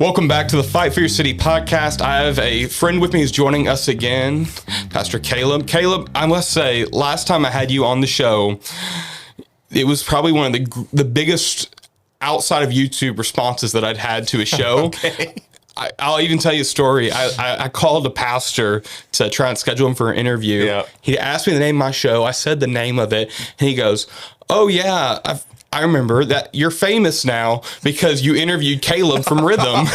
Welcome back to the Fight for Your City podcast. I have a friend with me who's joining us again, Pastor Caleb. Caleb, I must say, last time I had you on the show, it was probably one of the biggest outside of YouTube responses that I'd had to a show. Okay. I'll even tell you a story. I called a pastor to try and schedule him for an interview. Yeah. He asked me the name of my show. I said the name of it, and he goes, "Oh yeah, I remember that you're famous now because you interviewed Caleb from Rhythm."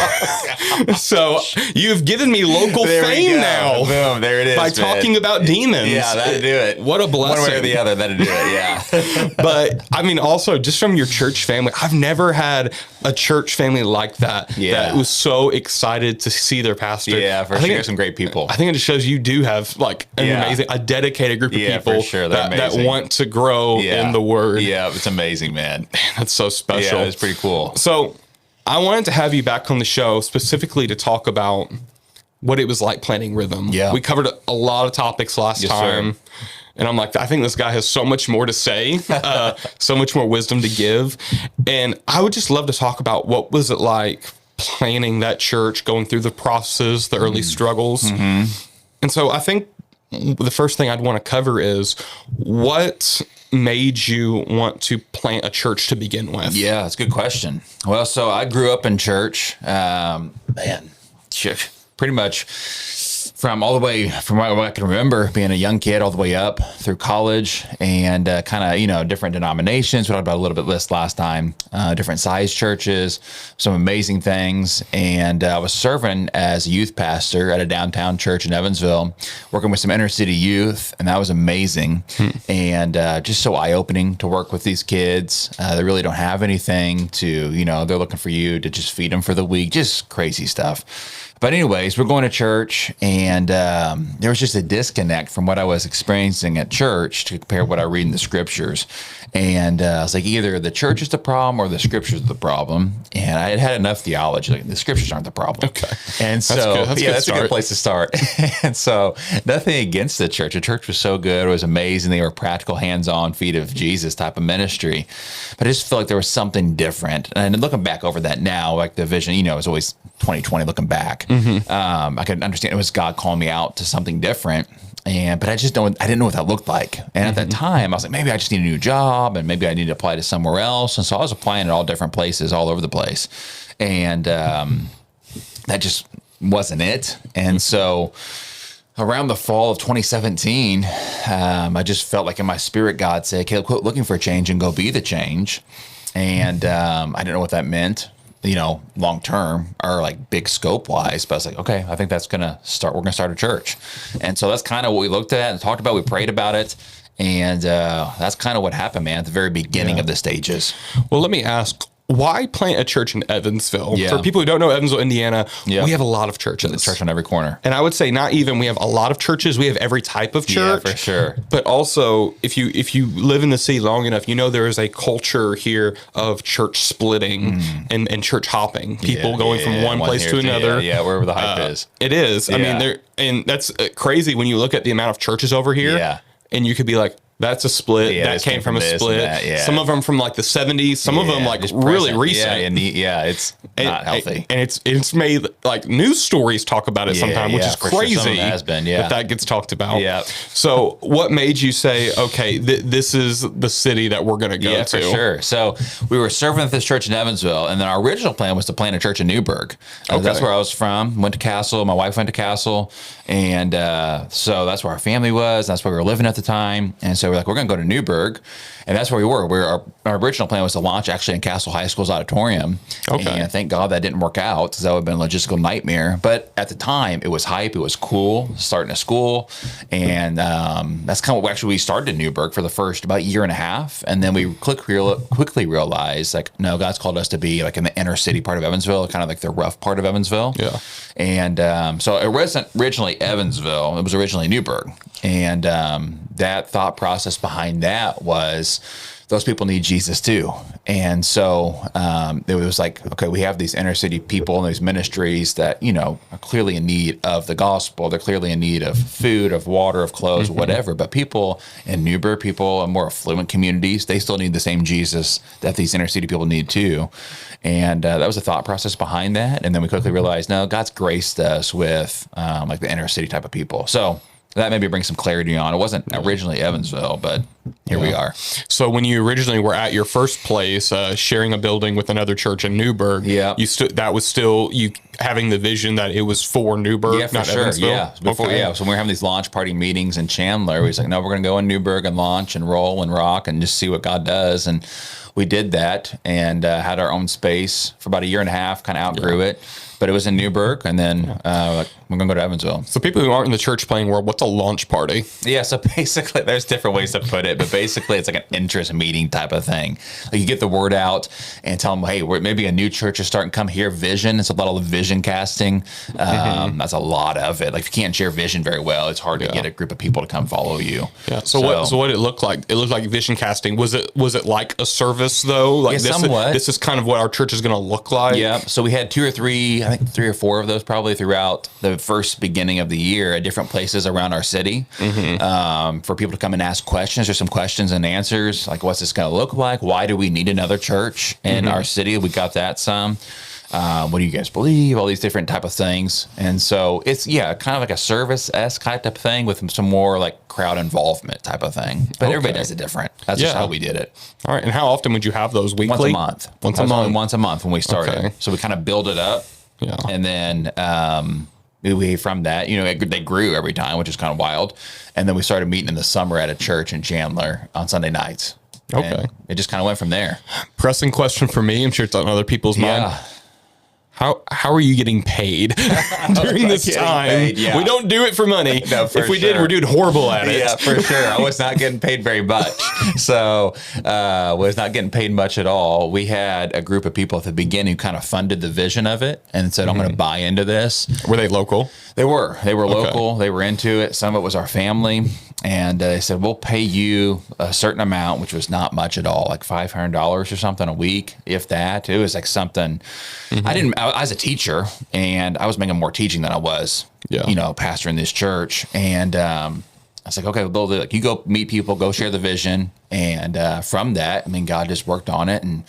So you've given me local fame now. Boom, there it is. By talking about demons. Yeah, that'd do it. What a blessing. One way or the other, that'd do it, yeah. But I mean, also just from your church family, I've never had a church family like that. Yeah. That was so excited to see their pastor. Yeah, for sure. Some great people. I think it just shows you do have like a dedicated group of people for sure. that want to grow in the word. Yeah, it's amazing, man. That's so special. Yeah, it's pretty cool. So I wanted to have you back on the show specifically to talk about what it was like planning Rhythm. Yeah. We covered a lot of topics last time. Sir. And I'm like, I think this guy has so much more to say, so much more wisdom to give. And I would just love to talk about what was it like planning that church, going through the processes, the early struggles. Mm-hmm. And so I think the first thing I'd want to cover is what made you want to plant a church to begin with? Yeah, that's a good question. Well, so I grew up in church, pretty much from all the way from what I can remember being a young kid all the way up through college and kind of, different denominations. We talked about a little bit this last time, different size churches, some amazing things. And I was serving as a youth pastor at a downtown church in Evansville, working with some inner city youth. And that was amazing. And just so eye-opening to work with these kids. They really don't have anything to, they're looking for you to just feed them for the week, just crazy stuff. But anyways, we're going to church, and there was just a disconnect from what I was experiencing at church to compare what I read in the scriptures. And I was like, either the church is the problem or the scriptures are the problem. And I had enough theology. Like, the scriptures aren't the problem. Okay. And so, that's a good place to start. And so, nothing against the church. The church was so good. It was amazing. They were practical, hands-on, feet of Jesus type of ministry. But I just felt like there was something different. And looking back over that now, like the vision, it was always 2020 looking back. I could understand it was God calling me out to something different. But I didn't know what that looked like. And at that time, I was like, maybe I just need a new job and maybe I need to apply to somewhere else. And so I was applying at all different places all over the place. And that just wasn't it. And so around the fall of 2017, I just felt like in my spirit, God said, Caleb, quit looking for a change and go be the change. And I didn't know what that meant, long term or like big scope wise, but I was like, okay, I think we're going to start a church. And so that's kind of what we looked at and talked about. We prayed about it. And that's kind of what happened, man, at the very beginning of the stages. Well, let me ask, why plant a church in Evansville? Yeah. For people who don't know Evansville, Indiana, we have a lot of churches. There's a church on every corner. And I would say not even we have a lot of churches, we have every type of church. Yeah, for sure. But also, if you live in the city long enough, there is a culture here of church splitting and church hopping. People going from one place to another. Yeah, wherever the hype is. It is. Yeah. I mean, and that's crazy when you look at the amount of churches over here. Yeah. And you could be like, that's a split. Yeah, that came from a split. That, some of them from like the 70s. Some of them like really recent. It's not healthy. And it's made like news stories talk about it sometimes, which is crazy. Sure. Some of it has been, that gets talked about. Yeah. So what made you say, okay, this is the city that we're going to go to? Yeah, for sure. So we were serving at this church in Evansville, and then our original plan was to plant a church in Newburgh. That's where I was from. Went to Castle. My wife went to Castle. And so that's where our family was. That's where we were living at the time. And so we're like, we're going to go to Newburgh. And that's where we were. Our original plan was to launch actually in Castle High School's auditorium. Okay. And thank God that didn't work out, because that would have been a logistical nightmare. But at the time, it was hype. It was cool, starting a school. And that's kind of what we started in Newburgh for the first about year and a half. And then we quickly realized, like, no, God's called us to be like in the inner city part of Evansville, kind of like the rough part of Evansville. Yeah. And so it wasn't originally Evansville. It was originally Newburgh. And that thought process behind that was those people need Jesus too. And so it was like, okay, we have these inner city people and these ministries that, are clearly in need of the gospel. They're clearly in need of food, of water, of clothes, whatever. But people in Newburgh, people in more affluent communities, they still need the same Jesus that these inner city people need too. And that was the thought process behind that. And then we quickly realized, no, God's graced us with like the inner city type of people. So that maybe brings some clarity on. It wasn't originally Evansville, but here we are. So when you originally were at your first place, sharing a building with another church in Newburgh, that was still you having the vision that it was for Newburgh, not Evansville? Yeah, before, So when we were having these launch party meetings in Chandler, we was like, no, we're going to go in Newburgh and launch and roll and rock and just see what God does. And we did that and had our own space for about a year and a half, kind of outgrew it. But it was in Newburgh, and then we're going to go to Evansville. So people who aren't in the church planting world, what's a launch party? Yeah, so basically, there's different ways to put it, but basically it's like an interest meeting type of thing. Like you get the word out and tell them, hey, maybe a new church is starting to come here. Vision, it's a lot of vision casting. That's a lot of it. Like if you can't share vision very well, it's hard to get a group of people to come follow you. Yeah. So what did it look like? It looked like vision casting. Was it like a service though? Like somewhat. This is kind of what our church is going to look like. Yeah. So we had 2 or 3, I think 3 or 4 of those probably throughout the first beginning of the year at different places around our city for people to come and ask questions. There's some questions and answers like, what's this going to look like? Why do we need another church in our city? We got that some. What do you guys believe? All these different type of things. And so it's, kind of like a service-esque type of thing with some more like crowd involvement type of thing. But everybody does it different. That's just how we did it. All right. And how often would you have those weekly? Once a month when we started. Okay. So we kind of build it up. Yeah. And then we from that, they grew every time, which is kind of wild. And then we started meeting in the summer at a church in Chandler on Sunday nights. Okay. And it just kind of went from there. Pressing question for me. I'm sure it's on other people's mind. How are you getting paid during this time? We don't do it for money. No, if we did, we're doing horrible at it. Yeah, for sure. I was not getting paid very much. So was not getting paid much at all. We had a group of people at the beginning who kind of funded the vision of it and said, I'm going to buy into this. Were they local? They were local. They were into it. Some of it was our family. And they said, we'll pay you a certain amount, which was not much at all, like $500 or something a week, if that. It was like something I was a teacher and I was making more teaching than I was, pastoring this church. And I was like, okay, well, you go meet people, go share the vision. And from that, God just worked on it. And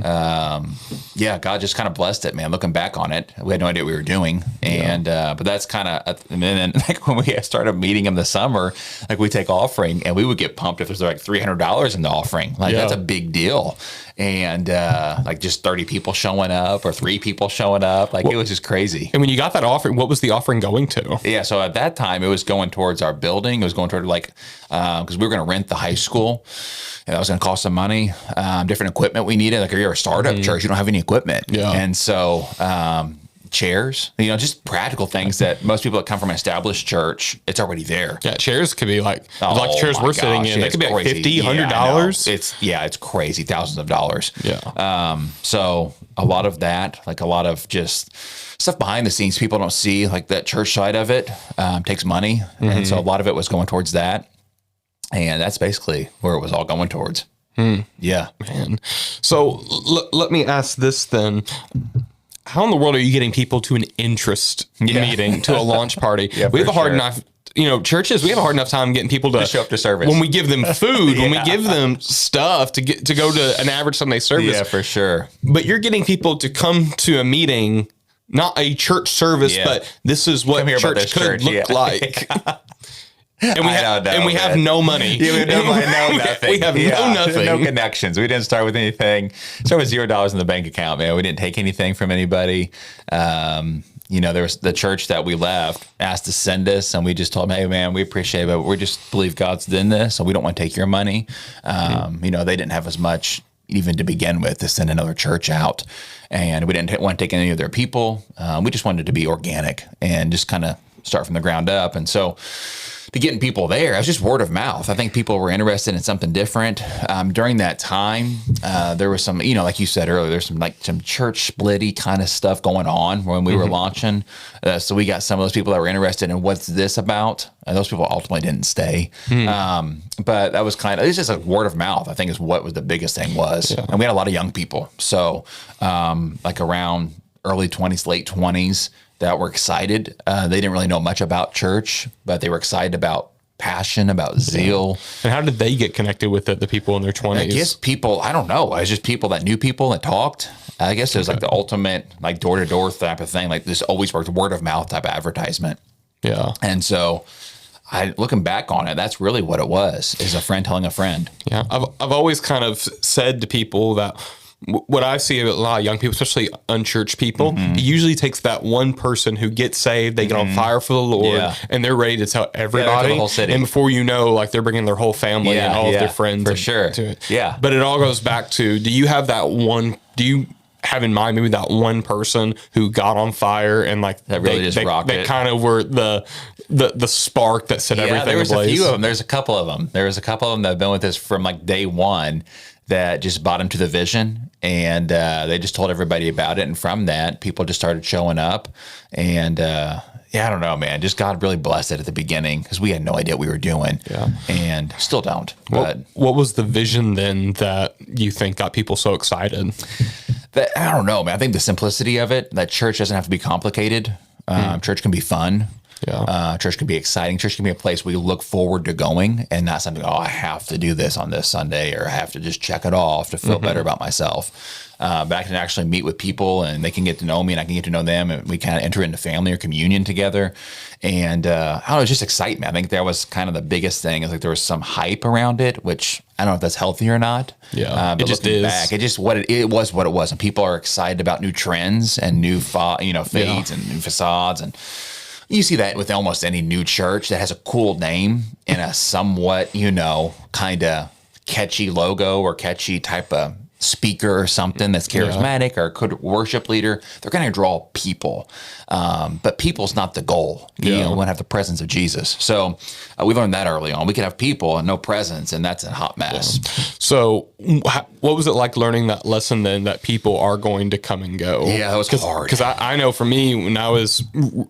God just kind of blessed it, man. Looking back on it, we had no idea what we were doing. And but that's kind of, and then like when we started meeting in the summer, like we take offering and we would get pumped if there's like $300 in the offering. Like that's a big deal. And like just 30 people showing up or 3 people showing up. Like it was just crazy. And when you got that offering, what was the offering going to? Yeah. So at that time, it was going towards our building. It was going toward like, because we were going to rent the high school. And that was going to cost some money, different equipment we needed. Like if you're a startup church, you don't have any equipment. Yeah. And so chairs, just practical things that most people that come from an established church, it's already there. Yeah, chairs could be like the chairs we're sitting in. They could be like $50, $100. It's crazy, thousands of dollars. Yeah. So a lot of that, like a lot of just stuff behind the scenes, people don't see, like that church side of it takes money. And so a lot of it was going towards that. And that's basically where it was all going towards. Yeah. Man. So let me ask this then. How in the world are you getting people to an interest meeting, to a launch party? We have a hard enough, churches, we have a hard enough time getting people to show up to service. When we give them food, when we give them stuff to go to an average Sunday service. Yeah, for sure. But you're getting people to come to a meeting, not a church service, but this is what church could look like. And we have no money. Yeah, we have no money, no nothing. We have no nothing. No connections. We didn't start with anything. Start with $0 in the bank account, man. We didn't take anything from anybody. There was the church that we left asked to send us, and we just told them, hey, man, we appreciate it, but we just believe God's in this, so we don't want to take your money. They didn't have as much even to begin with to send another church out, and we didn't want to take any of their people. We just wanted it to be organic and just kind of start from the ground up. And so to getting people there. It was just word of mouth. I think people were interested in something different. During that time, there was some, like you said earlier, there's some church splitty kind of stuff going on when we were launching. So we got some of those people that were interested in what's this about. And those people ultimately didn't stay. But that was it's just like word of mouth, I think, is what was the biggest thing was. Yeah. And we had a lot of young people. So like around early 20s, late 20s, that were excited. They didn't really know much about church, but they were excited about passion, about zeal. And how did they get connected with it, the people in their 20s? I guess people, I don't know. It was just people that knew people that talked. I guess it was like the ultimate, like door-to-door type of thing. Like this always worked, word of mouth type of advertisement. Yeah. And so looking back on it, that's really what it was, is a friend telling a friend. Yeah. I've always kind of said to people that what I see a lot of young people, especially unchurched people, it usually takes that one person who gets saved, they get on fire for the Lord, and they're ready to tell everybody. The whole city. And before you know, like they're bringing their whole family and all of their friends for sure. to it. Yeah. But it all goes back to, do you have have in mind maybe that one person who got on fire and like that really just rocked it? They kind of were the spark that set everything there was ablaze. A few of them. There's a couple of them. There was a couple of them that have been with us from like day one that just bought into the vision, and they just told everybody about it. And from that, people just started showing up. And I don't know, man. Just God really blessed it at the beginning, because we had no idea what we were doing, and still don't. But what was the vision then that you think got people so excited? I don't know, man. I think the simplicity of it, that church doesn't have to be complicated. Church can be fun. Yeah. Church can be exciting. Church can be a place we look forward to going, and not something, I have to do this on this Sunday, or I have to just check it off to feel better about myself. But I can actually meet with people, and they can get to know me, and I can get to know them, and we kind of enter into family or communion together. And I don't know, it's just excitement. I think that was kind of the biggest thing, is like there was some hype around it, which I don't know if that's healthy or not. Yeah, but it just is. Back, it was what it was, and people are excited about new trends and new fades and new facades. And you see that with almost any new church that has a cool name and a somewhat, kind of catchy logo or catchy type of speaker or something that's charismatic or a good worship leader. They're going to draw people. But people's not the goal. We want to have the presence of Jesus. So we learned that early on. We could have people and no presence, and that's a hot mess. Yeah. So what was it like learning that lesson then, that people are going to come and go? Yeah, it was hard. Because I know for me, when I was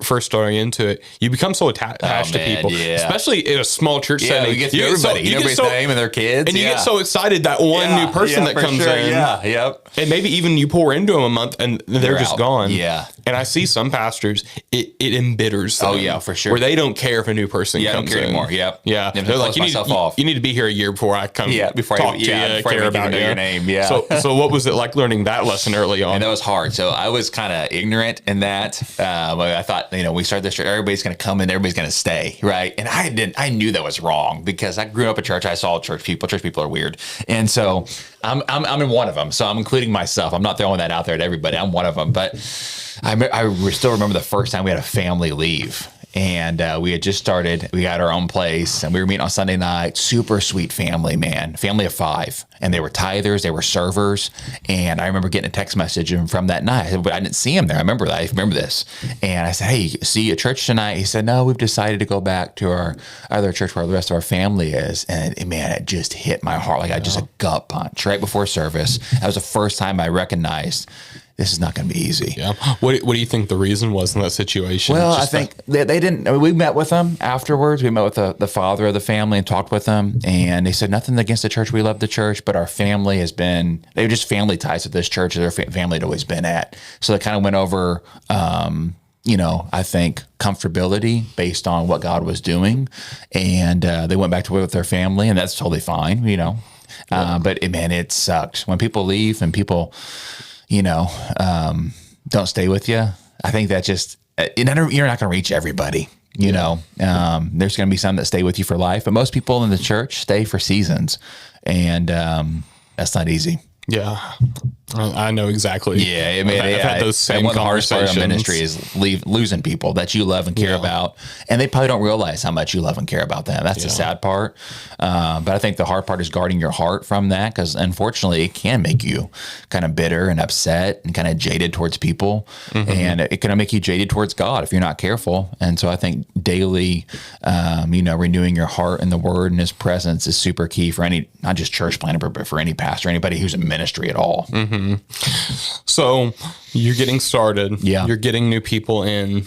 first starting into it, you become so attached to people, especially in a small church setting. You get to everybody. You know everybody's name and their kids. And you get so excited that one new person that comes in. Yeah, yep. And maybe even you pour into them a month and they're just gone. Yeah. And I see some pastors, it embitters them. Oh, yeah, for sure. Where they don't care if a new person comes in. Yeah, don't care anymore. Yep. Yeah. They're like, you need to be here a year before I come talk to you, care about your name. Yeah. So what was it like learning that lesson early on? And that was hard. So I was kind of ignorant in that. I thought, we started this church, everybody's going to come in, everybody's going to stay, right? And I knew that was wrong, because I grew up in church. I saw church people. Church people are weird. And so I'm in one of them. So I'm including myself. I'm not throwing that out there to everybody. I'm one of them. But I still remember the first time we had a family leave. And we had just started, we got our own place, and we were meeting on Sunday night. Super sweet family, man. Family of 5. And they were tithers, they were servers. And I remember getting a text message from that night. I didn't see him there. I remember this. And I said, hey, see you at church tonight? He said, no, we've decided to go back to our other church where the rest of our family is. And man, it just hit my heart. Like I just a gut punch right before service. That was the first time I recognized this is not going to be easy. Yeah. What do you think the reason was in that situation? Well, I think they didn't. I mean, we met with them afterwards. We met with the father of the family and talked with them. And they said, nothing against the church. We love the church, but our family they were just family ties with this church that their family had always been at. So they kind of went over, I think comfortability based on what God was doing. And they went back to with their family, and that's totally fine, But it sucked when people leave and people, don't stay with you. I think that just, you're not going to reach everybody, there's going to be some that stay with you for life, but most people in the church stay for seasons, and that's not easy. Yeah. I know exactly. Yeah, I mean, I've had those same one of the hardest part of conversations. ministry is losing people that you love and care about, and they probably don't realize how much you love and care about them. That's the sad part. But I think the hard part is guarding your heart from that, because unfortunately, it can make you kind of bitter and upset and kind of jaded towards people, and it can make you jaded towards God if you're not careful. And so I think daily, renewing your heart in the Word and His presence is super key for any, not just church planter, but for any pastor, anybody who's in ministry at all. So you're getting started. Yeah. You're getting new people in.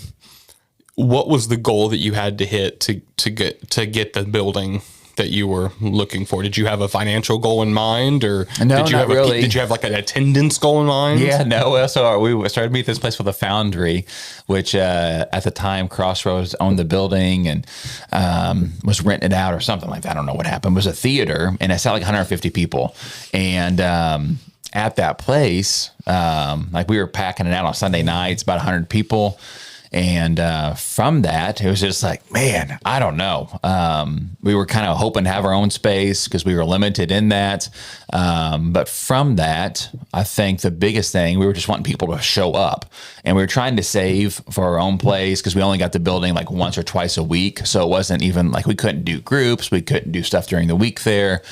What was the goal that you had to hit to get the building that you were looking for? Did you have a financial goal in mind, or No, did you not have really. Did you have like an attendance goal in mind? Yeah, no. So we started to meet this place called the Foundry, which at the time Crossroads owned the building and was renting it out or something like that. I don't know what happened. It was a theater, and it sat like 150 people. And at that place, like we were packing it out on Sunday nights, about 100 people. And from that, it was just like, man, I don't know. We were kind of hoping to have our own space because we were limited in that. But from that, I think the biggest thing, we were just wanting people to show up. And we were trying to save for our own place because we only got the building like once or twice a week. So it wasn't even like we couldn't do groups. We couldn't do stuff during the week there.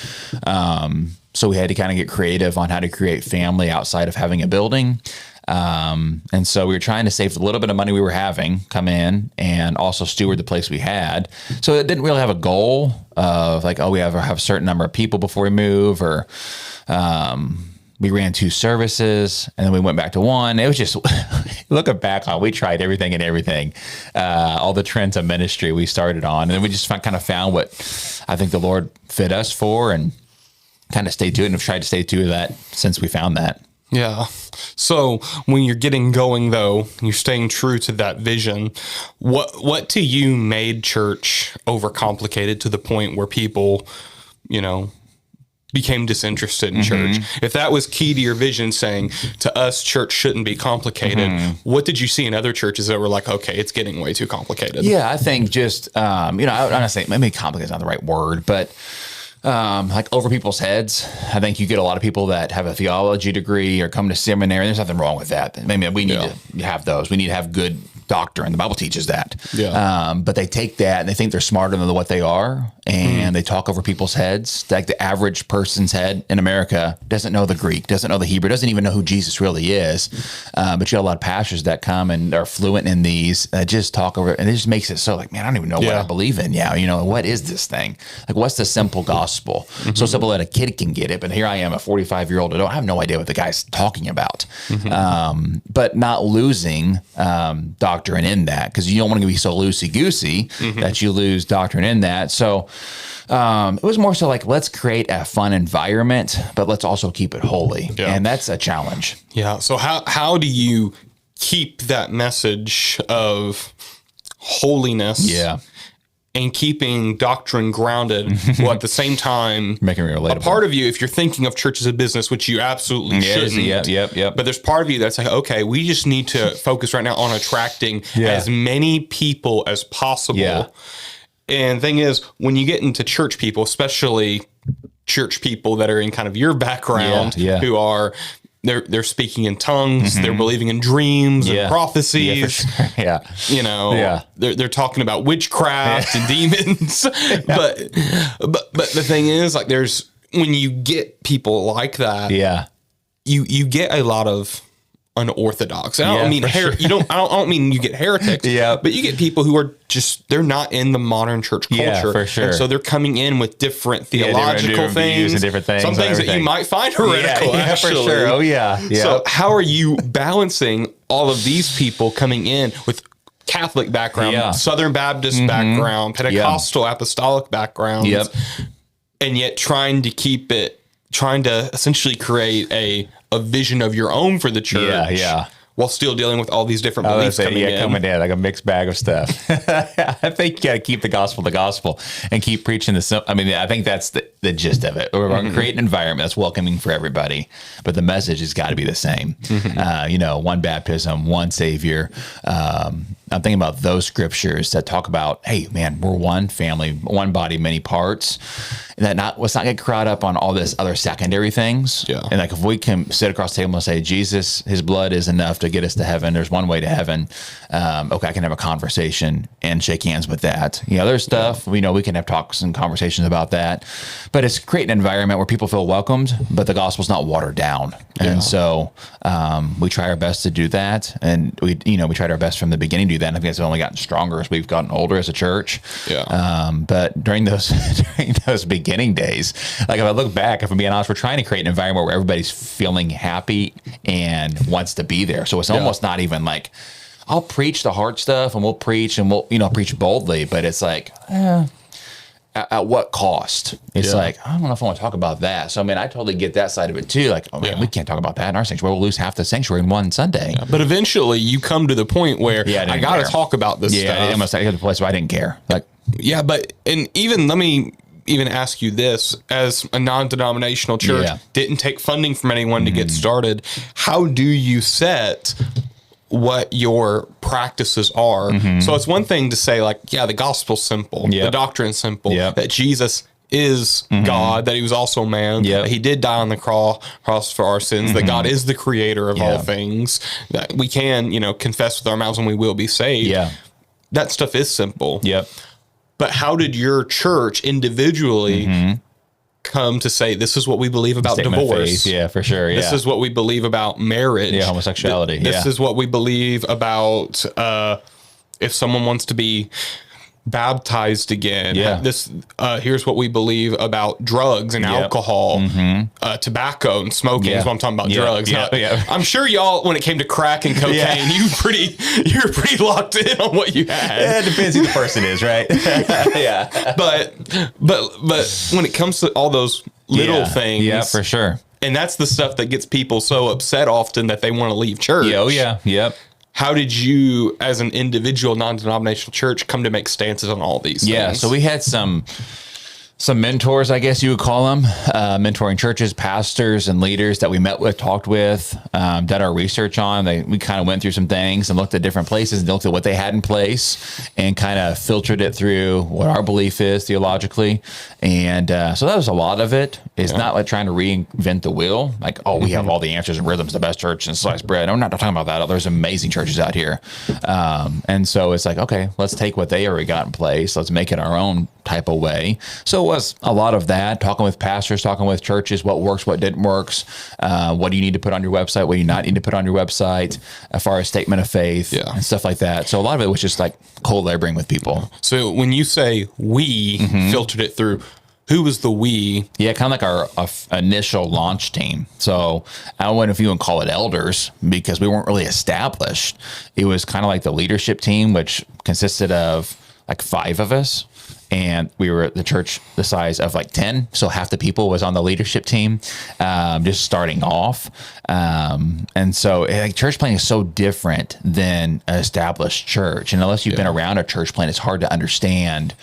So we had to kind of get creative on how to create family outside of having a building. And so we were trying to save a little bit of money we were having come in and also steward the place we had. So it didn't really have a goal of like, oh, we have a certain number of people before we move, or we ran 2 services and then we went back to 1. It was just looking back on, we tried everything and everything, all the trends of ministry we started on. And then we just kind of found what I think the Lord fit us for and kind of stayed to it, and have tried to stay to that since we found that. Yeah. So when you're getting going, though, you're staying true to that vision. What to you made church overcomplicated to the point where people, became disinterested in church? If that was key to your vision, saying to us, church shouldn't be complicated, what did you see in other churches that were like, okay, it's getting way too complicated? Yeah, I think just, I don't say maybe complicated is not the right word, but like over people's heads. I think you get a lot of people that have a theology degree or come to seminary. There's nothing wrong with that. Maybe we need to have those. We need to have good doctrine. The Bible teaches that. Yeah. But they take that and they think they're smarter than what they are, and they talk over people's heads. Like the average person's head in America doesn't know the Greek, doesn't know the Hebrew, doesn't even know who Jesus really is. But you have a lot of pastors that come and are fluent in these, just talk over, and it just makes it so like, man, I don't even know what I believe in now. What is this thing? Like, what's the simple gospel? So simple that a kid can get it, but here I am, a 45-year-old adult. I have no idea what the guy's talking about. But not losing doctrine in that, because you don't want to be so loosey-goosey that you lose doctrine in that. So it was more so like, let's create a fun environment, but let's also keep it holy. Yeah. And that's a challenge. Yeah. So how do you keep that message of holiness? Yeah. And keeping doctrine grounded, while at the same time, making it relatable. A part of you, if you're thinking of church as a business, which you absolutely shouldn't. Yep. But there's part of you that's like, okay, we just need to focus right now on attracting as many people as possible. Yeah. And the thing is, when you get into church people, especially church people that are in kind of your background, who are they're speaking in tongues, they're believing in dreams and prophecies. Yeah, for sure. They're talking about witchcraft and demons. But the thing is, like, when you get people like that, you get a lot of unorthodox. I don't mean I don't mean you get heretics. But you get people who are just, they're not in the modern church culture. Yeah, for sure. And so they're coming in with different theological things, and different things, some things that you might find heretical. Actually, for sure. Oh yeah. So how are you balancing all of these people coming in with Catholic background, Southern Baptist background, Pentecostal apostolic backgrounds, and yet trying to essentially create a vision of your own for the church, while still dealing with all these different beliefs coming in, like a mixed bag of stuff. I think you got to keep the gospel, and keep preaching the. I mean, I think that's the gist of it. We're going to create an environment that's welcoming for everybody, but the message has got to be the same. One baptism, one Savior, I'm thinking about those scriptures that talk about, hey, man, we're one family, one body, many parts. And that let's not get caught up on all this other secondary things. Yeah. And like if we can sit across the table and say, Jesus, his blood is enough to get us to heaven. There's one way to heaven. Okay, I can have a conversation and shake hands with that. There's stuff, we can have talks and conversations about that. But it's creating an environment where people feel welcomed, but the gospel's not watered down. And so we try our best to do that. And we tried our best from the beginning to do that. And I think it's only gotten stronger as we've gotten older as a church. Yeah. But during those beginning days, like if I look back, if I'm being honest, we're trying to create an environment where everybody's feeling happy and wants to be there. So it's almost not even like, I'll preach the hard stuff and we'll preach preach boldly, but it's like, at what cost? It's like, I don't know if I want to talk about that. So, I mean, I totally get that side of it too. Like, oh man, we can't talk about that in our sanctuary. We'll lose half the sanctuary in one Sunday. Yeah. But eventually you come to the point where I got to talk about this stuff. Yeah, I got to the place where I didn't care. Like, yeah, but, and even, let me even ask you this, as a non-denominational church, didn't take funding from anyone to get started. How do you set what your practices are? So it's one thing to say like, the gospel's simple, the doctrine's simple, that Jesus is God, that he was also man, that he did die on the cross for our sins, that God is the creator of all things, that we can, confess with our mouths and we will be saved. That stuff is simple. But how did your church individually come to say, this is what we believe about divorce? Yeah, for sure. Yeah. This is what we believe about marriage. Yeah, homosexuality. This is what we believe about if someone wants to be baptized again. Here's what we believe about drugs and alcohol, tobacco and smoking is what I'm talking about. Drugs. I'm sure y'all, when it came to crack and cocaine, you were pretty locked in on what you had. Yeah, it depends who the person is, right? But when it comes to all those little things, for sure. And that's the stuff that gets people so upset often that they want to leave church. How did you, as an individual non-denominational church, come to make stances on all these things? Yeah, so we had some mentors, I guess you would call them, mentoring churches, pastors, and leaders that we met with, talked with, did our research on. We kind of went through some things and looked at different places and looked at what they had in place and kind of filtered it through what our belief is theologically. And so that was a lot of it. It's not like trying to reinvent the wheel. Like, we have all the answers and rhythms, the best church and sliced bread. I'm not talking about that. There's amazing churches out here. And so it's like, okay, let's take what they already got in place. Let's make it our own type of way. So it was a lot of that, talking with pastors, talking with churches, what works, what didn't works, what do you need to put on your website, what do you not need to put on your website, as far as statement of faith and stuff like that. So a lot of it was just like cold laboring with people. So when you say we filtered it through, who was the we? Yeah, kind of like our initial launch team. So I don't know if you would call it elders because we weren't really established. It was kind of like the leadership team, which consisted of like 5 of us. And we were at the church the size of like 10. So half the people was on the leadership team, just starting off. And so church planting is so different than an established church. And unless you've been around a church plant, it's hard to understand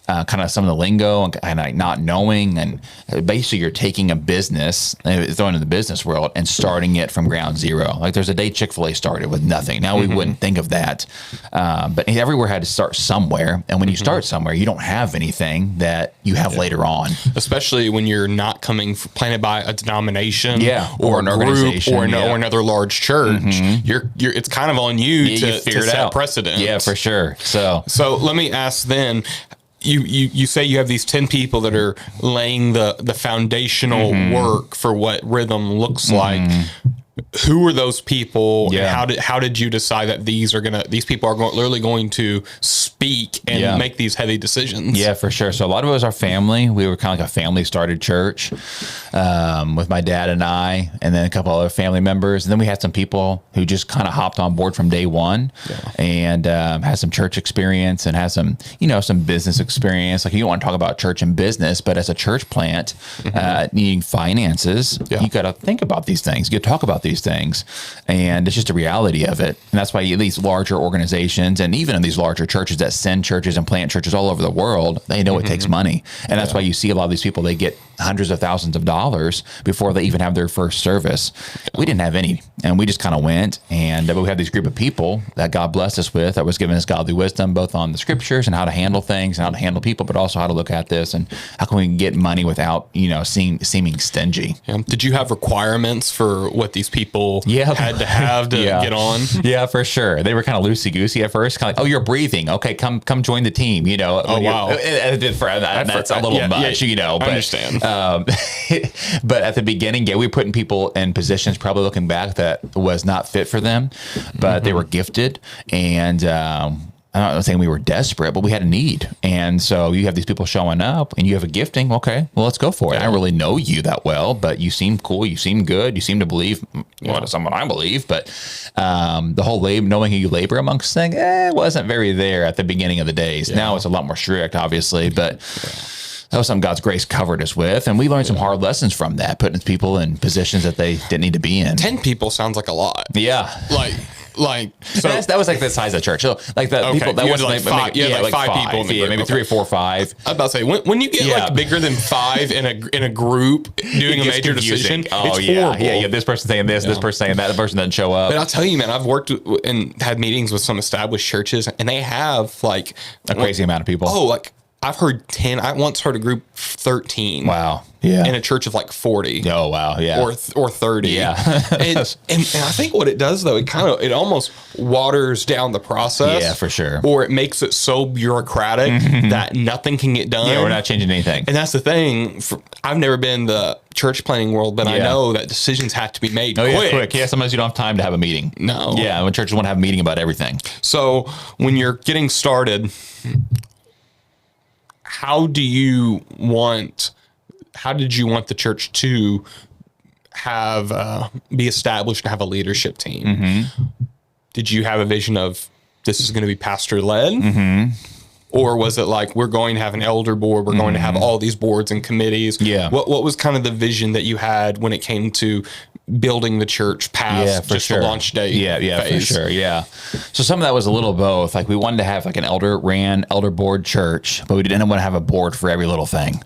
kind of some of the lingo and like not knowing. And basically you're taking a business, throwing in the business world and starting it from ground zero. Like there's a day Chick-fil-A started with nothing. Now we wouldn't think of that. But everywhere had to start somewhere. And when you start somewhere, you don't have anything that you have later on. Especially when you're not planted by a denomination or an organization or another large church. It's kind of on you to set precedent. Yeah, for sure. So let me ask then, you say you have these 10 people that are laying the foundational work for what rhythm looks like. Who are those people? And how did you decide that these people are literally going to speak and make these heavy decisions? Yeah, for sure. So a lot of it was our family. We were kind of like a family started church with my dad and I, and then a couple other family members. And then we had some people who just kind of hopped on board from day one and had some church experience and had some, some business experience. Like you don't want to talk about church and business, but as a church plant needing finances, you got to think about these things. You talk about these things. And it's just a reality of it. And that's why these larger organizations, and even in these larger churches that send churches and plant churches all over the world, they know it takes money. And that's why you see a lot of these people, they get hundreds of thousands of dollars before they even have their first service. We didn't have any, and we just kind of went, and we had this group of people that God blessed us with, that was giving us godly wisdom, both on the scriptures and how to handle things and how to handle people, but also how to look at this and how can we get money without, seeming stingy. Yeah. Did you have requirements for what these people had to have to get on? Yeah, for sure. They were kind of loosey-goosey at first, kind of like, oh, you're breathing. Okay, come join the team, Oh, wow. That's a little much, but, I understand. But at the beginning, we were putting people in positions, probably looking back, that was not fit for them, but they were gifted. And I'm not saying we were desperate, but we had a need. And so you have these people showing up and you have a gifting. Okay, well, let's go for it. I don't really know you that well, but you seem cool. You seem good. You seem to believe someone I believe. But the whole knowing who you labor amongst thing, it wasn't very there at the beginning of the days. Now it's a lot more strict, obviously, but that was something God's grace covered us with. And we learned some hard lessons from that, putting people in positions that they didn't need to be in. 10 people sounds like a lot. Yeah. So that was like the size of the church. So like the people that was like five, five people in the group. Maybe 3 or 4 or 5. I was about to say when you get like bigger than 5 in a group doing a major decision, it's horrible. Yeah. This person saying this person saying that, the person doesn't show up. But I'll tell you, man, I've worked and had meetings with some established churches, and they have like a crazy amount of people. Oh, like I've heard 10. I once heard a group 13. Wow. Yeah. In a church of like 40. Oh, wow. Yeah. Or 30. Yeah. and I think what it does though, it almost waters down the process. Yeah, for sure. Or it makes it so bureaucratic that nothing can get done. Yeah, we're not changing anything. And that's the thing. I've never been in the church planning world, but I know that decisions have to be made quick. Yeah, sometimes you don't have time to have a meeting. No. Yeah, when churches want to have a meeting about everything. So when you're getting started, how did you want the church to have be established and have a leadership team? Did you have a vision of this is going to be pastor led? Or was it like, we're going to have an elder board, we're going to have all these boards and committees? Yeah. What was kind of the vision that you had when it came to building the church past the launch day phase? For sure. Yeah. So some of that was a little both. Like we wanted to have like an elder board church, but we didn't want to have a board for every little thing.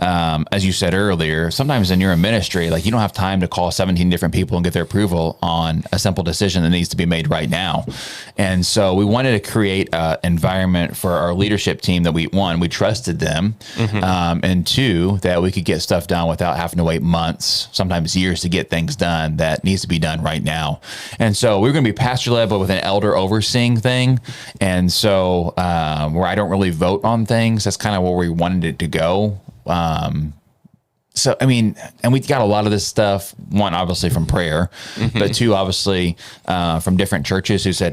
As you said earlier, sometimes in your ministry, like you don't have time to call 17 different people and get their approval on a simple decision that needs to be made right now. And so we wanted to create an environment for our leadership team that we trusted them, and 2, that we could get stuff done without having to wait months, sometimes years, to get things done that needs to be done right now. And so we're going to be pastor led, but with an elder overseeing thing. And so where I don't really vote on things, that's kind of where we wanted it to go. So, I mean, and we got a lot of this stuff, 1, obviously from prayer, but 2, obviously from different churches who said,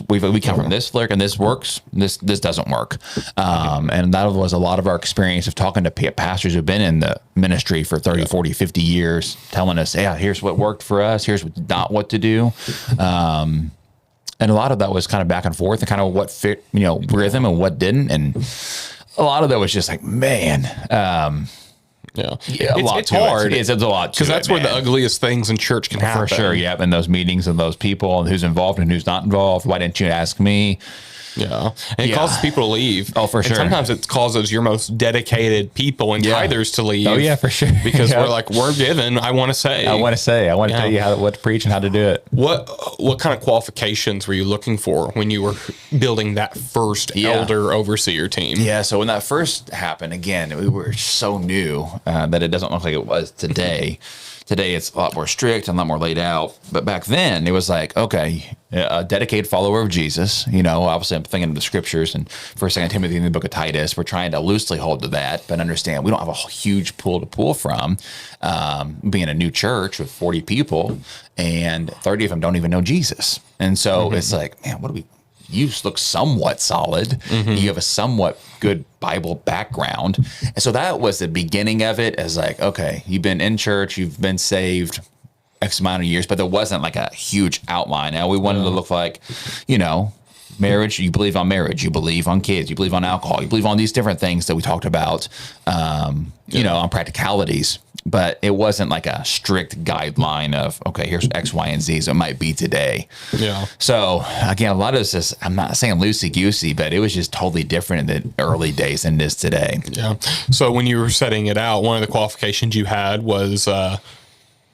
we come from this flick and this works, this doesn't work. And that was a lot of our experience of talking to pastors who've been in the ministry for 30, 40, 50 years, telling us, here's what worked for us, here's not what to do. And a lot of that was kind of back and forth and kind of what fit, rhythm and what didn't. And a lot of that was just like, man, it's hard. It's a lot because that's where the ugliest things in church can happen. For sure, yeah. And those meetings and those people and who's involved and who's not involved. Why didn't you ask me? Yeah. And it causes people to leave. Oh, for sure. And sometimes it causes your most dedicated people and tithers to leave. Oh, yeah, for sure. Because we're like, we're given. I want to say. I want to tell you what to preach and how to do it. What kind of qualifications were you looking for when you were building that first elder overseer team? Yeah. So when that first happened, again, we were so new that it doesn't look like it was today. Today, it's a lot more strict and a lot more laid out. But back then, it was like, okay, a dedicated follower of Jesus. Obviously, I'm thinking of the scriptures and 1 Timothy in the book of Titus. We're trying to loosely hold to that, but understand we don't have a huge pool to pull from. Being a new church with 40 people, and 30 of them don't even know Jesus. And so it's like, man, you look somewhat solid. You have a somewhat good Bible background. And so that was the beginning of it, as like, okay, you've been in church, you've been saved X amount of years, but there wasn't like a huge outline. Now we wanted to look like, marriage, you believe on marriage, you believe on kids, you believe on alcohol, you believe on these different things that we talked about, you know, on practicalities. But it wasn't like a strict guideline of, okay, here's X, Y, and Z. So it might be today. Yeah. So again, a lot of this is, I'm not saying loosey goosey, but it was just totally different in the early days than it is today. Yeah. So when you were setting it out, one of the qualifications you had was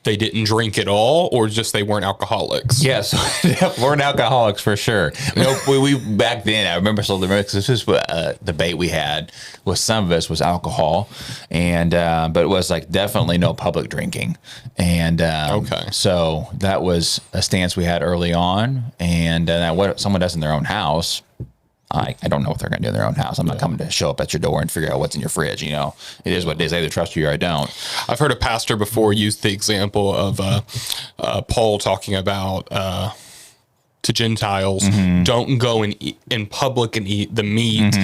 they didn't drink at all, or just they weren't alcoholics? Yes, weren't alcoholics for sure. No, we back then, I remember, so this was a debate we had with some of us was alcohol, and but it was like definitely no public drinking, and okay, so that was a stance we had early on, and what someone does in their own house, I don't know what they're going to do in their own house. I'm not coming to show up at your door and figure out what's in your fridge. You know, it is what it is. I either trust you or I don't. I've heard a pastor before use the example of Paul talking about to Gentiles, don't go and eat in public and eat the meat,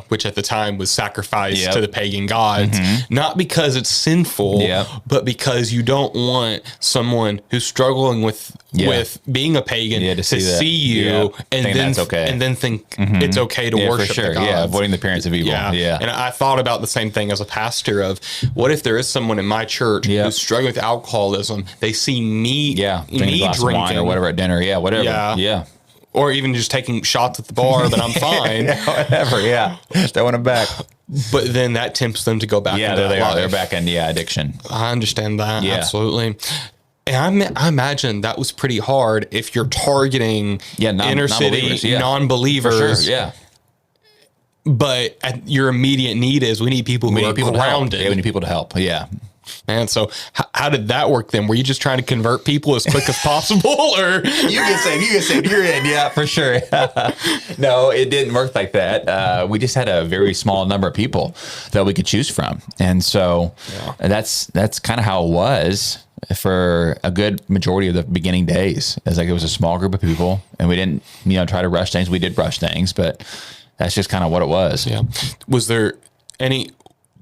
which at the time was sacrificed to the pagan gods, not because it's sinful, but because you don't want someone who's struggling with being a pagan to see you and then that's okay. and then think it's okay to worship for sure. the gods. Yeah, avoiding the appearance of evil. Yeah. And I thought about the same thing as a pastor of what if there is someone in my church who's struggling with alcoholism, they see me drinking wine or whatever at dinner, whatever. Yeah. Or even just taking shots at the bar, but I'm fine. Whatever, throwing them back. But then that tempts them to go back. Yeah, into there they life. are. They're back in addiction. I understand that, absolutely. And I imagine that was pretty hard if you're targeting inner city non-believers. For sure, But your immediate need is we need people who are grounded. We need people to help. Yeah. Man, so how did that work then? Were you just trying to convert people as quick as possible, or you get saved, you're in, for sure. No, it didn't work like that. We just had a very small number of people that we could choose from, and so that's kind of how it was for a good majority of the beginning days. It's like it was a small group of people, and we didn't, try to rush things. We did rush things, but that's just kind of what it was. Yeah.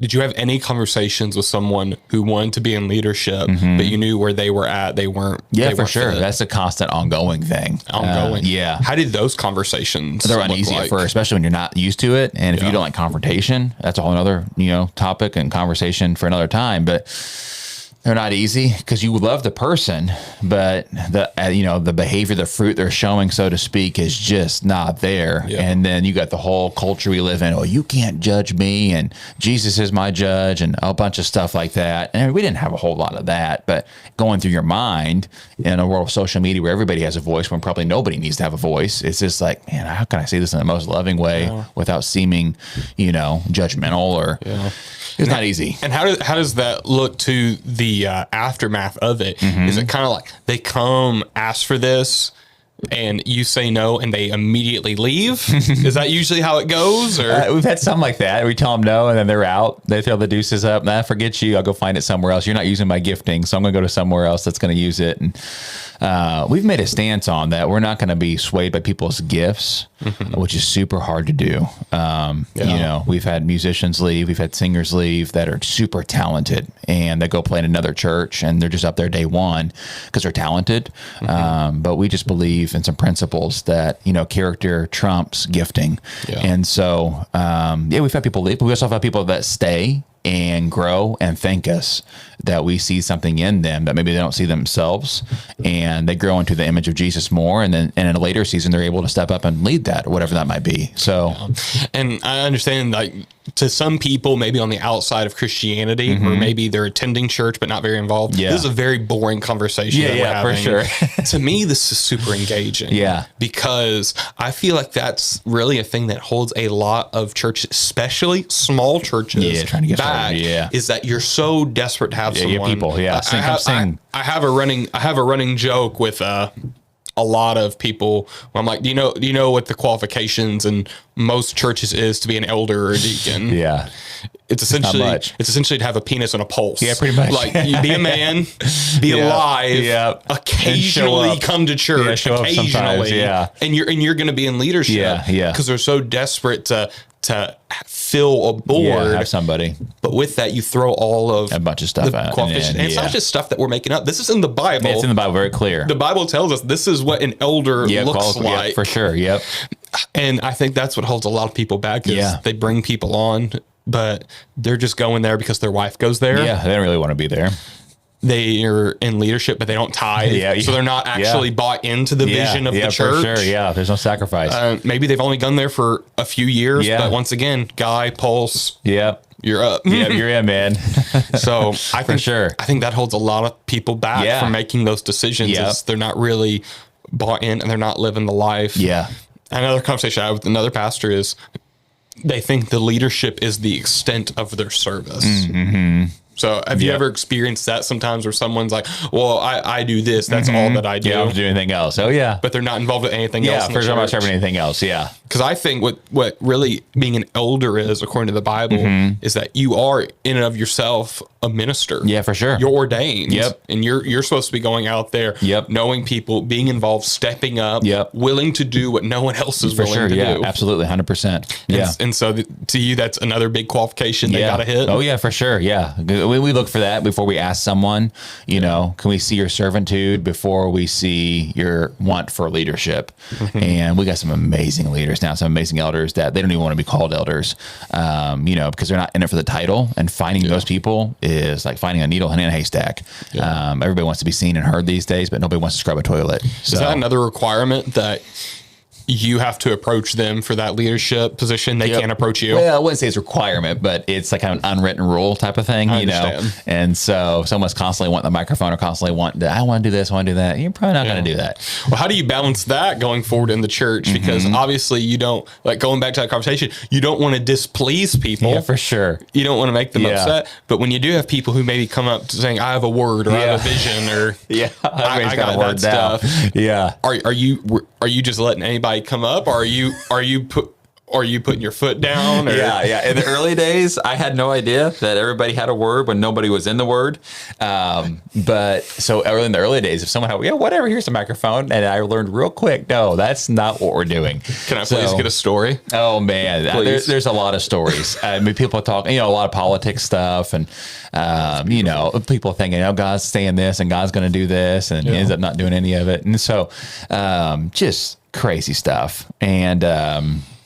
Did you have any conversations with someone who wanted to be in leadership, but you knew where they were at? They weren't. Yeah, for sure. That's a constant ongoing thing. How did those conversations? They're uneasy at first, especially when you're not used to it. And if you don't like confrontation, that's a whole other, topic and conversation for another time. But they're not easy because you love the person, but the behavior, the fruit they're showing, so to speak, is just not there. Yeah. And then you got the whole culture we live in. Oh, you can't judge me, and Jesus is my judge, and a bunch of stuff like that. And we didn't have a whole lot of that, but going through your mind in a world of social media where everybody has a voice when probably nobody needs to have a voice, it's just like, man, how can I say this in the most loving way without seeming, judgmental or. Yeah. It's not easy. And how does that look to the aftermath of it? Is it kind of like they come ask for this and you say no and they immediately leave? Is that usually how it goes? Or we've had some like that. We tell them no and then they're out. They throw the deuces up. Nah, forget you. I'll go find it somewhere else. You're not using my gifting, so I'm going to go to somewhere else that's going to use it. And we've made a stance on that. We're not going to be swayed by people's gifts, which is super hard to do. We've had musicians leave, we've had singers leave that are super talented and they go play in another church and they're just up there day one because they're talented. But we just believe in some principles that, character trumps gifting. Yeah. And so, we've had people leave, but we also have people that stay and grow and thank us that we see something in them that maybe they don't see themselves, and they grow into the image of Jesus more. And then in a later season, they're able to step up and lead that or whatever that might be. So, and I understand, like, to some people, maybe on the outside of Christianity, or maybe they're attending church but not very involved. Yeah. This is a very boring conversation. Yeah, for sure. To me, this is super engaging. Yeah, because I feel like that's really a thing that holds a lot of churches, especially small churches, trying to get back. Forward, is that you're so desperate to have someone. People, I have a running joke with a lot of people where I'm like, do you know what the qualifications in most churches is to be an elder or a deacon? Yeah. It's essentially to have a penis and a pulse. Yeah, pretty much. Like, you be a man, be alive, occasionally come to church, occasionally, and you're going to be in leadership, because they're so desperate to fill a board, have somebody. But with that, you throw all of a bunch of stuff out. And it's not just stuff that we're making up. This is in the Bible. It's in the Bible, very clear. The Bible tells us this is what an elder looks like. For sure. Yep. And I think that's what holds a lot of people back is they bring people on, but they're just going there because their wife goes there. Yeah, they don't really want to be there. They are in leadership, but they don't tithe. So they're not actually bought into the vision of the church. For sure. Yeah, there's no sacrifice. Maybe they've only gone there for a few years, but once again, guy, pulse. Yeah. You're up. Yeah, you're in, man. So I think I think that holds a lot of people back from making those decisions. Is they're not really bought in and they're not living the life. Yeah. Another conversation I had with another pastor is they think the leadership is the extent of their service. Mm-hmm. So have you ever experienced that sometimes where someone's like, well, I do this. That's all that I do. Yeah, I don't do anything else. Oh, yeah. But they're not involved with anything else. Yeah, for sure. I'm not serving anything else. Yeah. Because I think what really being an elder is, according to the Bible, is that you are in and of yourself a minister. Yeah, for sure. You're ordained. Yep. And you're supposed to be going out there, knowing people, being involved, stepping up, willing to do what no one else is willing to do. Absolutely. 100%. Yeah. And so to you, that's another big qualification they got to hit. Oh, yeah, for sure. Yeah. We look for that before we ask someone, can we see your servitude before we see your want for leadership? And we got some amazing leaders now, some amazing elders that they don't even want to be called elders, because they're not in it for the title. And finding those people is like finding a needle in a haystack. Everybody wants to be seen and heard these days, but nobody wants to scrub a toilet. So. Is that another requirement that you have to approach them for that leadership position? They can't approach you? Well, I wouldn't say it's a requirement, but it's like kind of an unwritten rule type of thing, I understand. And so someone's constantly wanting the microphone or constantly wanting to, I want to do this, I want to do that. You're probably not going to do that. Well, how do you balance that going forward in the church? Because obviously you don't, like going back to that conversation, you don't want to displease people. Yeah, for sure. You don't want to make them upset. But when you do have people who maybe come up to saying, I have a word or I have a vision or I got that stuff. Yeah. Are you just letting anybody come up? Or are you putting your foot down? Or? Yeah. In the early days, I had no idea that everybody had a word when nobody was in the word. But so early in the early days, if someone had, whatever, here's a microphone. And I learned real quick, no, that's not what we're doing. Can I please get a story? Oh, man. There's a lot of stories. I mean, people talk, a lot of politics stuff and, people thinking, God's saying this and God's going to do this and he ends up not doing any of it. And so just crazy stuff. And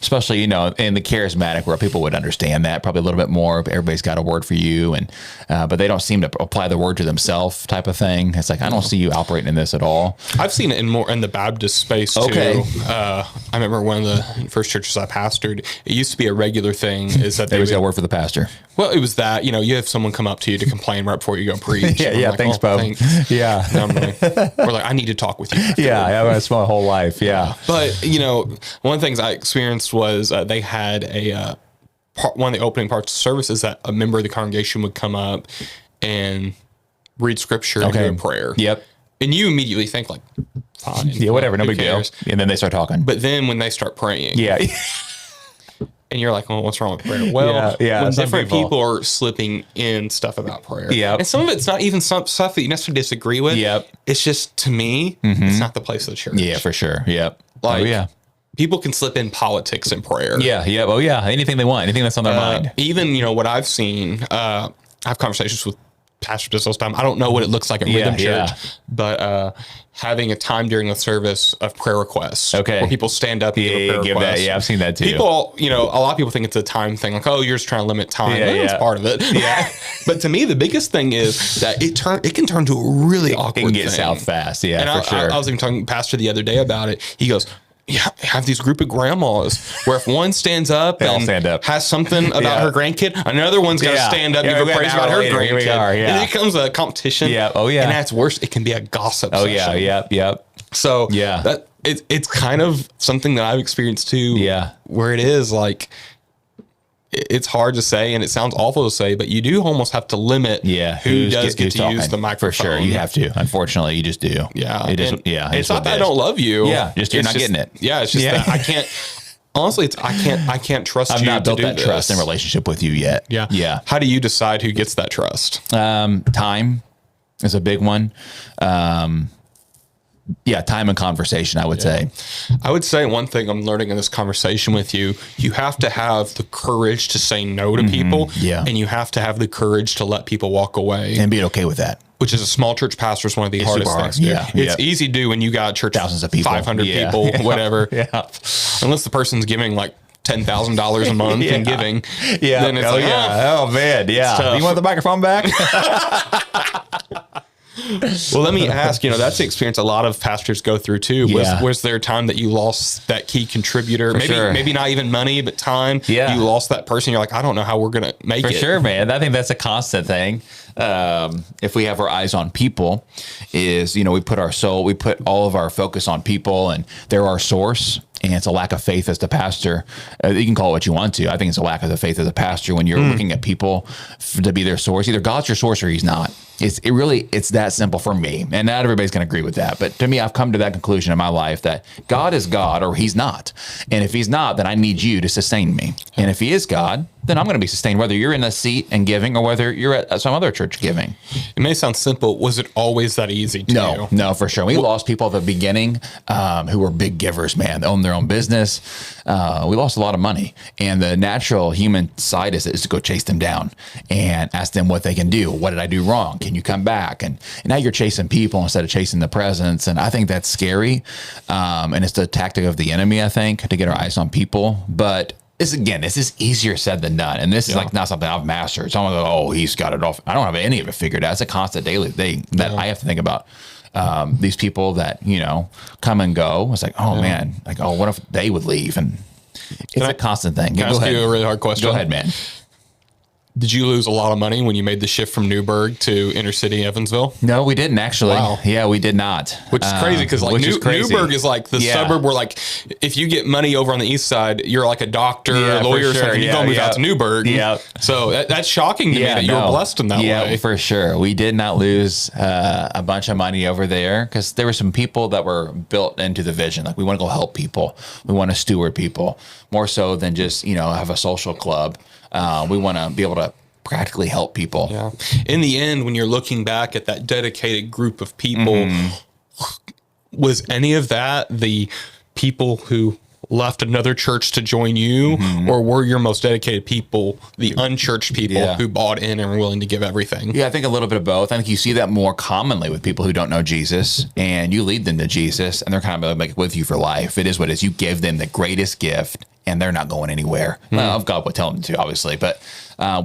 especially, in the charismatic where people would understand that probably a little bit more. Everybody's got a word for you, and but they don't seem to apply the word to themselves type of thing. It's like, I don't see you operating in this at all. I've seen it in the Baptist space too. I remember one of the first churches I pastored, it used to be a regular thing is that they always got a word for the pastor. Well, it was that, you have someone come up to you to complain right before you go preach. Thanks, Bob. Thanks. Yeah. We're like, I need to talk with you. That's my whole life. Yeah. But, one of the things I experienced was they had one of the opening parts of service is that a member of the congregation would come up and read scripture and do a prayer. Yep. And you immediately think like, fine. Whatever, no big deal. And then they start talking. But then when they start praying. Yeah. And you're like, well, what's wrong with prayer? Well, when different people are slipping in stuff about prayer. Yeah. And some of it's not even some stuff that you necessarily disagree with. Yep. It's just, to me, it's not the place of the church. Yeah, for sure. Yep. People can slip in politics and prayer. Yeah. Oh, yeah. Anything they want. Anything that's on their mind. Even, what I've seen, I have conversations with pastors all the time. I don't know what it looks like at Rhythm Church, but having a time during the service of prayer requests. Okay. Where people stand up and give a prayer request. I've seen that too. People, a lot of people think it's a time thing. Like, you're just trying to limit time. That's part of it. Yeah. But to me, the biggest thing is that it can turn to a really awkward thing. It can get south fast. Yeah, and for sure. I was even talking to Pastor the other day about it. He goes, have these group of grandmas where if one stands up has something about her grandkid, another one's got to stand up and give a praise about her grandkid. And it becomes a competition. Yeah. Oh, yeah. And that's worse. It can be a gossip session. Yep. So that it's kind of something that I've experienced too. Yeah. Where it is like, it's hard to say and it sounds awful to say, but you do almost have to limit who does get to use the microphone. For sure. You have to. Unfortunately, you just do. Yeah. It's not that I don't love you. Yeah. You're not getting it. Yeah. It's just that I can't. Honestly, I can't trust you. I've not built that this. trust and relationship with you yet. Yeah. How do you decide who gets that trust? Time is a big one. Time and conversation, I would say. I would say one thing I'm learning in this conversation with you, you have to have the courage to say no to people. Yeah. And you have to have the courage to let people walk away. And be okay with that. which is a small church pastor is one of the hardest super things to do. hard. Yeah. It's easy to do when you got church Thousands of people. 500 Yeah. people, whatever. Yeah. Unless the person's giving like $10,000 a month in giving. Yeah. Then it's like, Oh man. Yeah. tough. You want the microphone back? Well, let me ask, that's the experience a lot of pastors go through too. Was there a time that you lost that key contributor? Maybe not even money, but time. Yeah. You lost that person. You're like, I don't know how we're going to make it. For sure, man. I think that's a constant thing. If we have our eyes on people, we put all of our focus on people, and they're our source. And it's a lack of faith as the pastor. You can call it what you want to. I think it's a lack of the faith as a pastor when you're looking at people to be their source. Either God's your source or he's not. It's that simple for me. And not everybody's going to agree with that. But to me, I've come to that conclusion in my life that God is God or he's not. And if he's not, then I need you to sustain me. And if he is God, then I'm going to be sustained, whether you're in a seat and giving or whether you're at some other church giving. It may sound simple. Was it always that easy to do? No, for sure. We lost people at the beginning who were big givers, man. They owned their own business. We lost a lot of money. And the natural human side is to go chase them down and ask them what they can do. What did I do wrong? Can you come back? And now you're chasing people instead of chasing the presence. And I think that's scary. And it's the tactic of the enemy, I think, to get our eyes on people. But this is easier said than done. And this is like not something I've mastered. Someone's like, he's got it off. I don't have any of it figured out. It's a constant daily thing that I have to think about. These people that, come and go. It's like, man, like, what if they would leave? And it's a constant thing. Can I ask you a really hard question? Go ahead, man. Did you lose a lot of money when you made the shift from Newburgh to inner city Evansville? No, we didn't actually. Wow. Yeah, we did not. Which is crazy because Newburgh is like the suburb where like if you get money over on the east side, you're like a doctor, a lawyer, or something. You go move out to Newburgh. Yeah. So that's shocking to me that you were blessed in that way. Yeah, for sure. We did not lose a bunch of money over there because there were some people that were built into the vision. Like we want to go help people. We want to steward people more so than just, have a social club. We want to be able to practically help people. Yeah. In the end, when you're looking back at that dedicated group of people, was any of that the people who left another church to join you, or were your most dedicated people the unchurched people who bought in and were willing to give everything? Yeah, I think a little bit of both. I think you see that more commonly with people who don't know Jesus, and you lead them to Jesus, and they're kind of like with you for life. It is what it is. You give them the greatest gift, and they're not going anywhere. Well, God would tell them to, obviously, but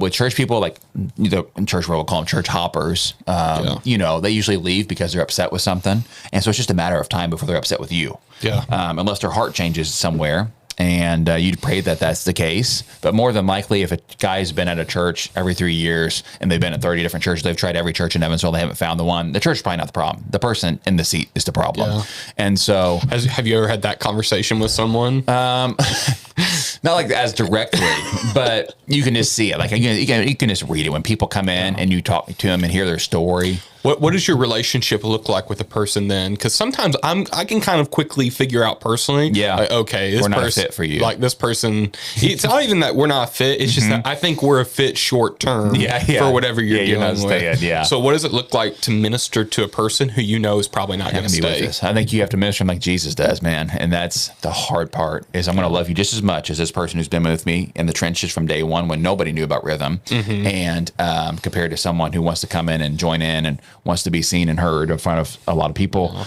with church people, like the church world, we'll call them church hoppers. They usually leave because they're upset with something, and so it's just a matter of time before they're upset with you. Yeah. Unless their heart changes somewhere. And you'd pray that that's the case. But more than likely, if a guy's been at a church every 3 years and they've been at 30 different churches, they've tried every church in Evansville, they haven't found the one, the church is probably not the problem. The person in the seat is the problem. Yeah. And so... Have you ever had that conversation with someone? Not like as directly, but you can just see it. Like you can just read it when people come in and you talk to them and hear their story. What does your relationship look like with a person then? Because sometimes I can kind of quickly figure out personally. Yeah. Like, okay, this we're not person, a fit for you. Like this person, it's not even that we're not fit. It's just that I think we're a fit short term for whatever you're dealing with. Yeah. So what does it look like to minister to a person who you know is probably not going to stay? With us. I think you have to minister them like Jesus does, man. And that's the hard part is I'm going to love you just as much as this person who's been with me in the trenches from day one when nobody knew about rhythm. And compared to someone who wants to come in and join in and wants to be seen and heard in front of a lot of people.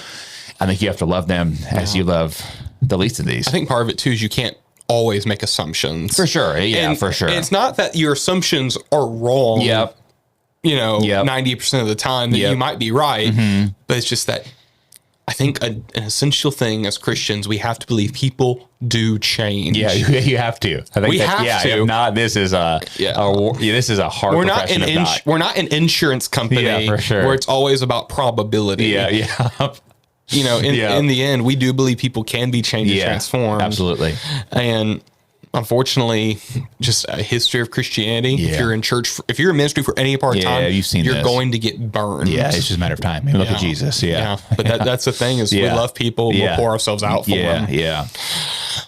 I think you have to love them as you love the least of these. I think part of it too is you can't always make assumptions. For sure. Yeah, for sure. It's not that your assumptions are wrong. Yep. 90% of the time that you might be right. But it's just that I think an essential thing as Christians, we have to believe people do change. Yeah, you have to. I think we have to. If not, this is this is a hard. We're not an insurance company for sure. where it's always about probability. Yeah. In the end, we do believe people can be changed and transformed. Absolutely. And unfortunately, just a history of Christianity. If you're in church, if you're in ministry for any part of time, you're going to get burned. Yeah, it's just a matter of time. Maybe look at Jesus. Yeah. But that's the thing is we love people. We'll pour ourselves out for them. Yeah.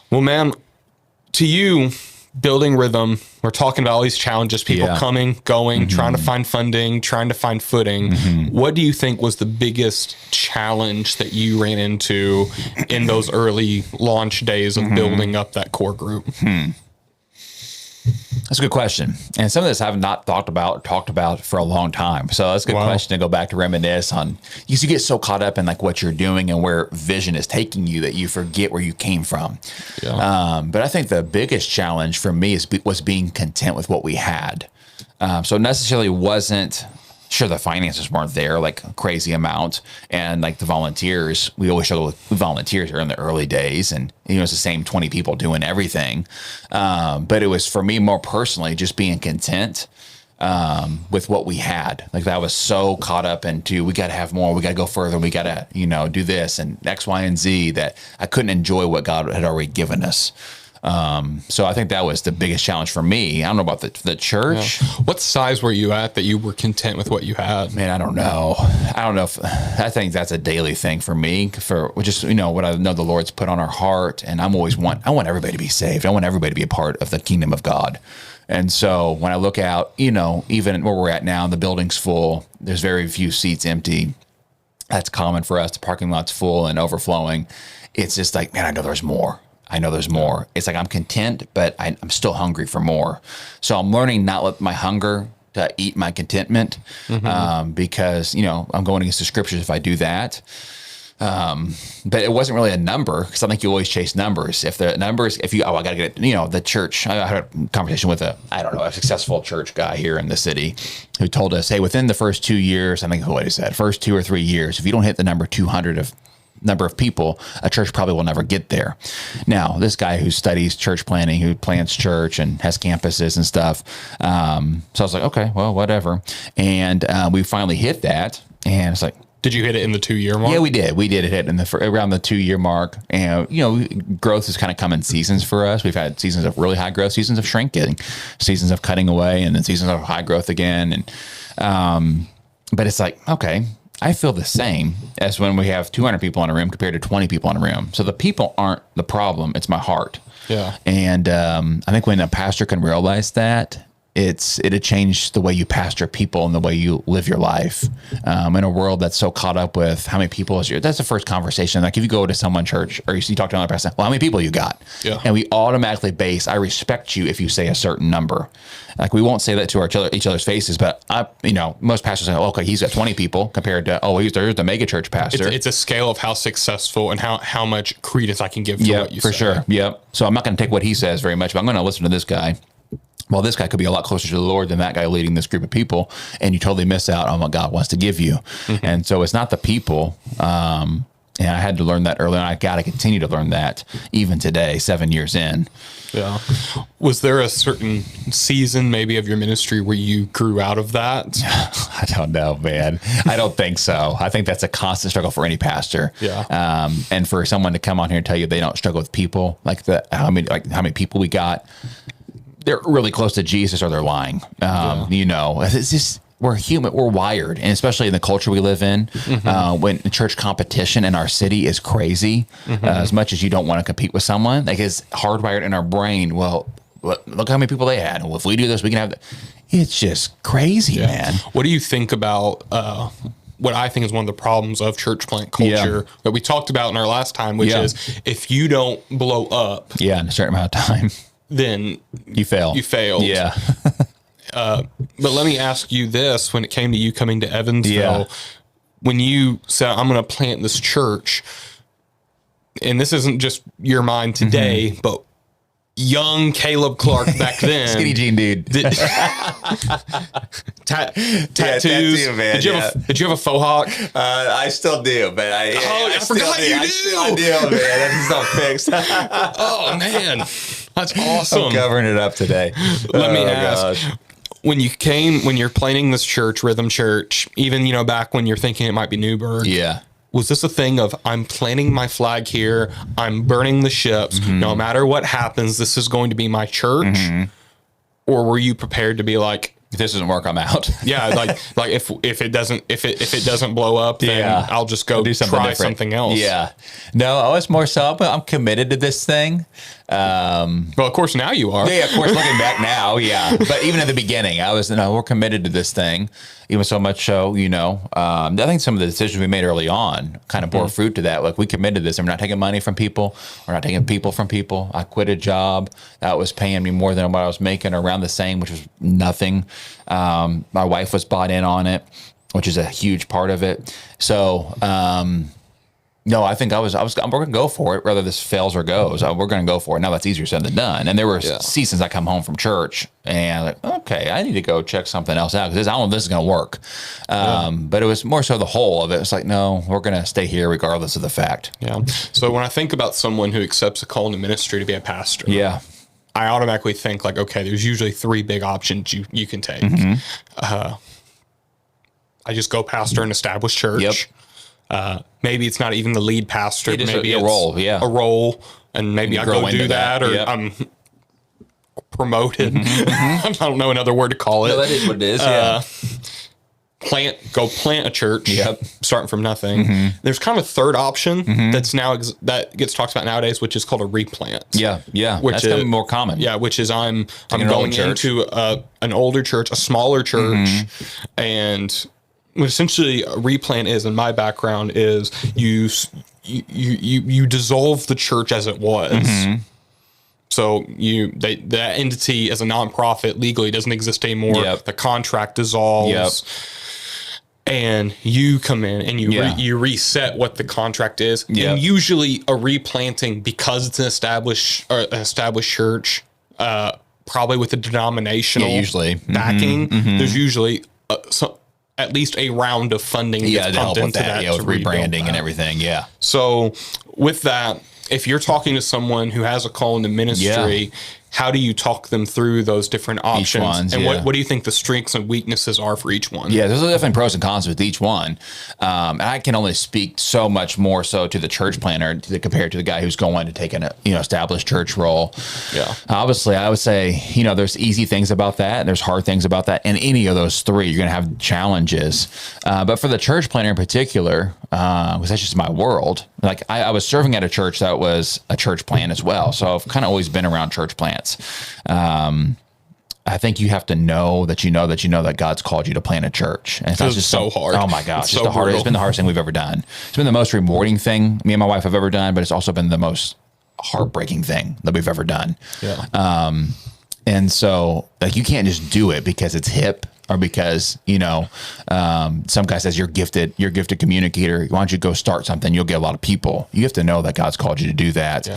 Well, man, to you, building rhythm, we're talking about all these challenges, people coming, going, trying to find funding, trying to find footing. What do you think was the biggest challenge that you ran into in those early launch days of building up that core group? That's a good question. And some of this I've not talked about for a long time. So that's a good question to go back to reminisce on, because you get so caught up in like what you're doing and where vision is taking you that you forget where you came from. Yeah. But I think the biggest challenge for me was being content with what we had. So it necessarily wasn't, sure, the finances weren't there like a crazy amount, and like the volunteers, we always struggle with volunteers in the early days, and it's the same 20 people doing everything. But it was, for me, more personally, just being content with what we had. Like, that was so caught up into, we got to have more, we got to go further, we got to do this and X, Y, and Z, that I couldn't enjoy what God had already given us. So I think that was the biggest challenge for me. I don't know about the church. Yeah. What size were you at that you were content with what you had? Man, I don't know. I think that's a daily thing for me, for just, what I know the Lord's put on our heart. And I want everybody to be saved. I want everybody to be a part of the kingdom of God. And so when I look out, even where we're at now, the building's full, there's very few seats empty. That's common for us. The parking lot's full and overflowing. It's just like, man, I know there's more. It's like I'm content, but I'm still hungry for more. So I'm learning not let my hunger to eat my contentment, because, I'm going against the scriptures if I do that. But it wasn't really a number, because I think you always chase numbers. If the numbers, I got to get, the church. I had a conversation with a successful church guy here in the city who told us, hey, within the first 2 years, I think what he said, first 2 or 3 years, if you don't hit the number 200 of number of people, a church probably will never get there. Now, this guy who studies church planning, who plants church and has campuses and stuff. So I was like, okay, well, whatever. And we finally hit that. And it's like, did you hit it in the 2-year mark? Yeah, we did. We did hit in around the 2-year mark. And, growth has kind of come in seasons for us. We've had seasons of really high growth, seasons of shrinking, seasons of cutting away, and then seasons of high growth again. And, but it's like, okay, I feel the same as when we have 200 people in a room compared to 20 people in a room. So the people aren't the problem. It's my heart. Yeah. And I think when a pastor can realize that, it'll change the way you pastor people and the way you live your life. In a world that's so caught up with how many people that's the first conversation. Like, if you go to someone church or you talk to another person, well, how many people you got? Yeah. And we automatically base, I respect you if you say a certain number. Like, we won't say that to each other's faces, but most pastors say, okay, he's got 20 people compared to, there's the mega church pastor. It's a scale of how successful and how much credence I can give to what you say. For sure. Yep. So I'm not going to take what he says very much, but I'm going to listen to this guy. Well, this guy could be a lot closer to the Lord than that guy leading this group of people, and you totally miss out on what God wants to give you. Mm-hmm. And so it's not the people. And I had to learn that early, and I got to continue to learn that even today, 7 years in. Yeah. Was there a certain season maybe of your ministry where you grew out of that? I don't know, man. I don't think so. I think that's a constant struggle for any pastor. Yeah. And for someone to come on here and tell you they don't struggle with people, how many people we got, they're really close to Jesus or they're lying. It's just, we're human, we're wired. And especially in the culture we live in, when church competition in our city is crazy, as much as you don't want to compete with someone, like, it's hardwired in our brain. Well, look how many people they had. Well, if we do this, we can have that. It's just crazy, man. What do you think about, what I think is one of the problems of church plant culture that we talked about in our last time, which is if you don't blow up in a certain amount of time, then you fail. You failed. Yeah. But let me ask you this: when it came to you coming to Evansville, when you said, "I'm going to plant this church," and this isn't just your mind today, but young Caleb Clark back then, skinny jean dude, tattoos. Tattoo, man, did you have a faux hawk? I still do, but I forgot you do. I still do, man. That's not fixed. Oh man, that's awesome. I'm covering it up today. Let me ask. When you're planning this church, Rhythm Church, even, back when you're thinking it might be Newburgh. Yeah. Was this a thing of, I'm planting my flag here, I'm burning the ships, no matter what happens, this is going to be my church? Or were you prepared to be like, if this doesn't work, I'm out? Yeah, like if it doesn't blow up, then I'll just go try something else. Yeah. No, I was more so, but I'm committed to this thing. Well, of course, now you are. Yeah, of course, looking back now, yeah. But even at the beginning, I was, we're committed to this thing, even so much so, I think some of the decisions we made early on kind of bore fruit to that. Like, we committed to this, and we're not taking money from people. We're not taking people from people. I quit a job that was paying me more than what I was making, or around the same, which was nothing. My wife was bought in on it, which is a huge part of it. So, no, I think we're going to go for it, whether this fails or goes. We're going to go for it. Now, that's easier said than done. And there were seasons I come home from church and like, okay, I need to go check something else out because I don't know if this is going to work. But it was more so the whole of it. It's like, no, we're going to stay here regardless of the fact. Yeah. So when I think about someone who accepts a call to ministry to be a pastor, I automatically think like, okay, there's usually 3 big options you can take. I just go pastor an established church. Maybe it's not even the lead pastor. Maybe it's a role, a role, and maybe I go do that, or I'm promoted. I don't know another word to call it. No, that is what it is. Go plant a church, starting from nothing. There's kind of a third option that's now that gets talked about nowadays, which is called a replant. Which that's becoming more common. Which is I'm going into an older church, a smaller church, and what essentially a replant is, in my background, is you dissolve the church as it was. So that entity as a nonprofit legally doesn't exist anymore. The contract dissolves, and you come in and you reset what the contract is. And usually a replanting, because it's an established church, probably with a denominational backing. There's usually at least a round of funding gets pumped into that with rebranding and everything. So with that, if you're talking to someone who has a call into ministry, how do you talk them through those different options? And what do you think the strengths and weaknesses are for each one? Yeah, there's definitely pros and cons with each one. And I can only speak so much more so to the church planner compared to the guy who's going to take an established church role. Obviously, I would say, there's easy things about that, and there's hard things about that. And any of those 3, you're going to have challenges. But for the church planner in particular, because that's just my world, like I was serving at a church that was a church plant as well. So I've kind of always been around church plants. I think you have to know that God's called you to plant a church. And it's not just so hard. Oh my gosh. It's been the hardest thing we've ever done. It's been the most rewarding thing me and my wife have ever done, but it's also been the most heartbreaking thing that we've ever done. And so like, you can't just do it because it's hip, or because, some guy says you're a gifted communicator. Why don't you go start something? You'll get a lot of people. You have to know that God's called you to do that.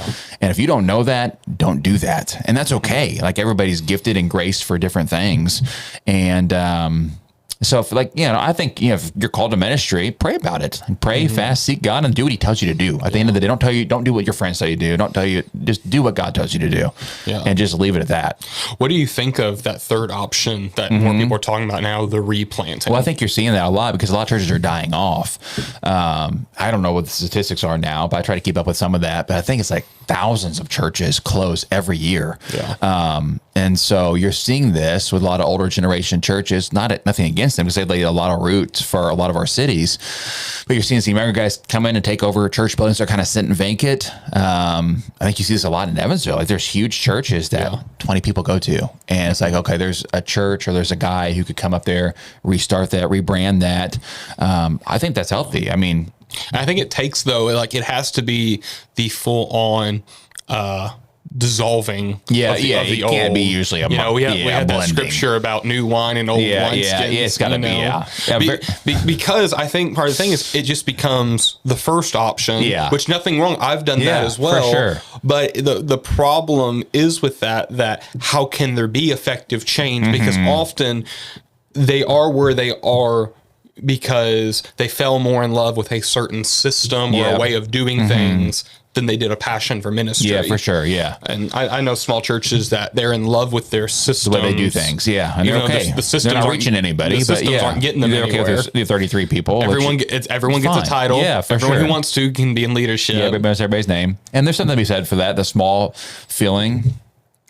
And if you don't know that, don't do that. And that's okay. Like, everybody's gifted and graced for different things. And, so I think, if you're called to ministry, pray about it. Pray, fast, seek God, and do what he tells you to do. At the end of the day, don't do what your friends tell you to do. Don't tell you, just do what God tells you to do, and just leave it at that. What do you think of that third option that more people are talking about now, the replanting? Well, I think you're seeing that a lot because a lot of churches are dying off. I don't know what the statistics are now, but I try to keep up with some of that. But I think it's like thousands of churches close every year. And so you're seeing this with a lot of older generation churches, nothing against them because they laid a lot of roots for a lot of our cities. But you're seeing some younger guys come in and take over church buildings that are kind of sitting vacant. I think you see this a lot in Evansville. Like, there's huge churches that 20 people go to. And it's like, okay, there's a church or there's a guy who could come up there, restart that, rebrand that. I think that's healthy. I mean, I think it takes, though, like, it has to be the full on dissolving. Of the old. Can't be usually a we had that scripture about new wine and old wineskins. It's got to be. Because I think part of the thing is it just becomes the first option. Which, nothing wrong. I've done that as well. For sure. But the problem is with that how can there be effective change? Because often they are where they are because they fell more in love with a certain system or a way of doing things than they did a passion for ministry. Yeah, for sure. Yeah. And I know small churches that they're in love with their systems. The way they do things. Yeah. And they're okay. The systems they're not reaching anybody. The systems aren't getting them anywhere. Okay if there's 33 people. Everyone gets a title. Yeah, for everyone sure. who wants to can be in leadership. Yeah, everybody knows everybody's name. And there's something to be said for that, the small feeling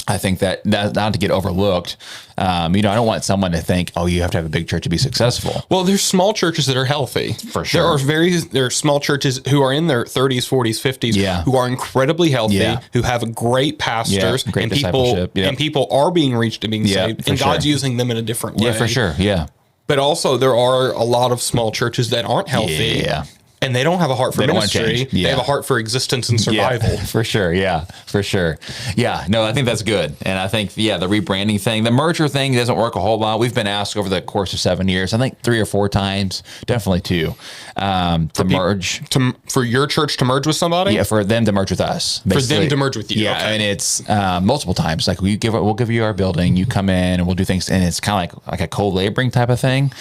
I think that not to get overlooked. I don't want someone to think, oh, you have to have a big church to be successful. Well, there's small churches that are healthy. For sure. There are small churches who are in their 30s, 40s, 50s, who are incredibly healthy, who have great pastors, great and people are being reached and being saved, and God's using them in a different way. Yeah, for sure. Yeah. But also, there are a lot of small churches that aren't healthy. Yeah. And they don't have a heart for ministry. They have a heart for existence and survival. Yeah, for sure. Yeah, for sure. Yeah, no, I think that's good. And I think, the rebranding thing, the merger thing doesn't work a whole lot. We've been asked over the course of 7 years, I think 3 or 4 times, definitely 2, to merge. For your church to merge with somebody? Yeah, for them to merge with us. Basically. For them to merge with you. Yeah, okay. And it's multiple times. Like we'll give you our building, you come in and we'll do things. And it's kind of like a co-laboring type of thing.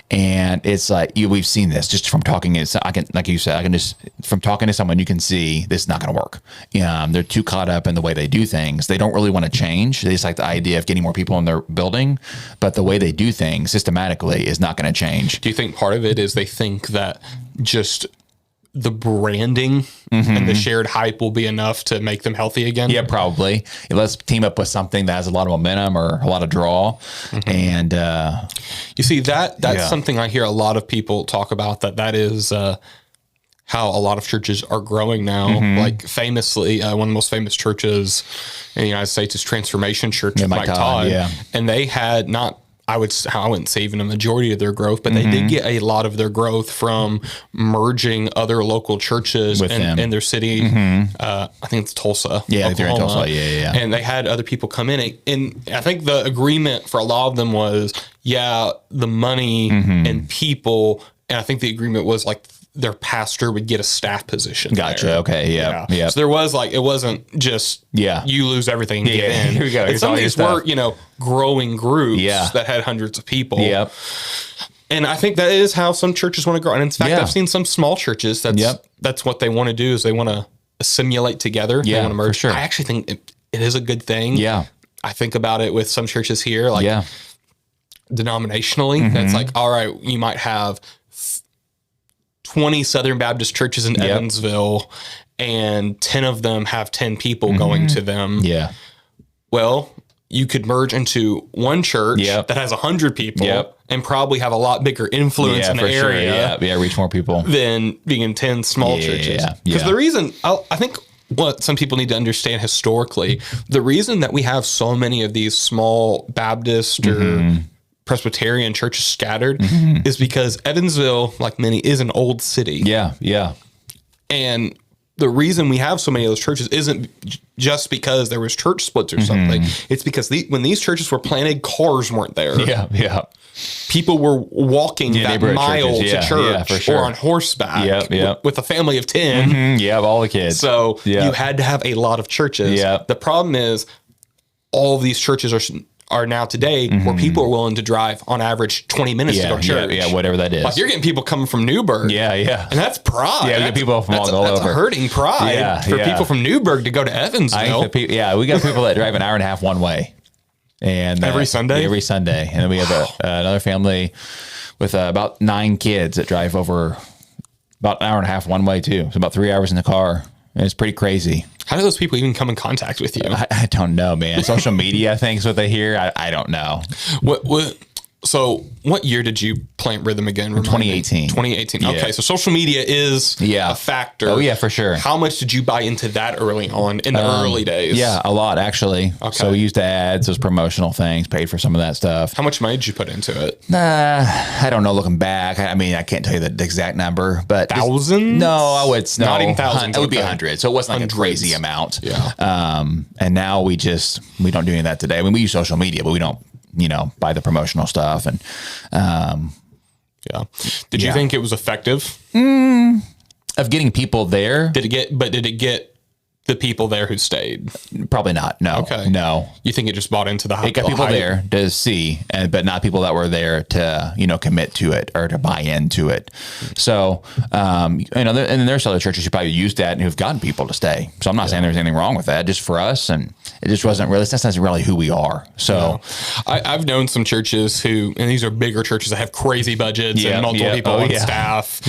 And it's like, we've seen this just from talking. Like you said, I can just, from talking to someone, you can see this is not going to work. They're too caught up in the way they do things. They don't really want to change. They just like the idea of getting more people in their building, but the way they do things systematically is not going to change. Do you think part of it is they think that just the branding and the shared hype will be enough to make them healthy again? Yeah, probably. Let's team up with something that has a lot of momentum or a lot of draw. And you see, that's something I hear a lot of people talk about, that is how a lot of churches are growing now. Like famously, one of the most famous churches in the United States is Transformation Church with Mike Todd. Yeah. And they had I wouldn't say even a majority of their growth, but they did get a lot of their growth from merging other local churches in their city. I think it's Tulsa. Yeah, they're in Tulsa. Yeah. And they had other people come in. And I think the agreement for a lot of them was, the money and people. And I think the agreement was like their pastor would get a staff position. Gotcha. There. Okay. Yeah. So there was it wasn't just you lose everything and get in. Here we go. And some of these were, growing groups that had hundreds of people. Yep. And I think that is how some churches want to grow. And in fact, I've seen some small churches that's what they want to do, is they want to assimilate together. They want to merge. For sure. I actually think it is a good thing. Yeah. I think about it with some churches here, denominationally. That's like, all right, you might have 20 Southern Baptist churches in Evansville, and 10 of them have 10 people going to them. Yeah. Well, you could merge into one church that has 100 people and probably have a lot bigger influence in the area. Sure. Yeah, reach more people than being in 10 small churches. Because the reason, I think what some people need to understand historically, the reason that we have so many of these small Baptist or Presbyterian churches scattered is because Evansville, like many, is an old city. Yeah. And the reason we have so many of those churches isn't just because there was church splits or something. It's because when these churches were planted, cars weren't there. Yeah. People were walking that mile to church for sure. or on horseback with a family of 10. All the kids. So you had to have a lot of churches. The problem is all of these churches are now today where people are willing to drive on average 20 minutes to go to church. Yeah, whatever that is. Like you're getting people coming from Newburgh. Yeah. And that's pride. Yeah, we get people from all over. That's hurting pride for people from Newburgh to go to Evansville. We got people that drive an hour and a half one way. And every Sunday? Every Sunday. And then we have another family with about 9 kids that drive over about an hour and a half one way too. So about 3 hours in the car. And it's pretty crazy. How do those people even come in contact with you? I don't know, man. Social media, I think, is what they hear. I don't know. So what year did you plant Rhythm again? 2018. 2018. Yeah. Okay, so social media is a factor. Oh, yeah, for sure. How much did you buy into that early on in the early days? Yeah, a lot, actually. Okay. So we used ads, those promotional things, paid for some of that stuff. How much money did you put into it? I don't know, looking back. I mean, I can't tell you the exact number, but... Thousands? No, not even thousands. It would be 100, so it wasn't like a crazy amount. Yeah. And now we don't do any of that today. I mean, we use social media, but we don't buy the promotional stuff. And did you think it was effective of getting people there? Did it get the people there who stayed? Probably not. No. Okay. No. You think it just bought into the hype? It got people there to see, but not people that were there to commit to it or to buy into it. So and there's other churches who probably used that and who've gotten people to stay. So I'm not saying there's anything wrong with that. Just for us, and it just wasn't really. That's not really who we are. So I've known some churches and these are bigger churches that have crazy budgets and multiple people on staff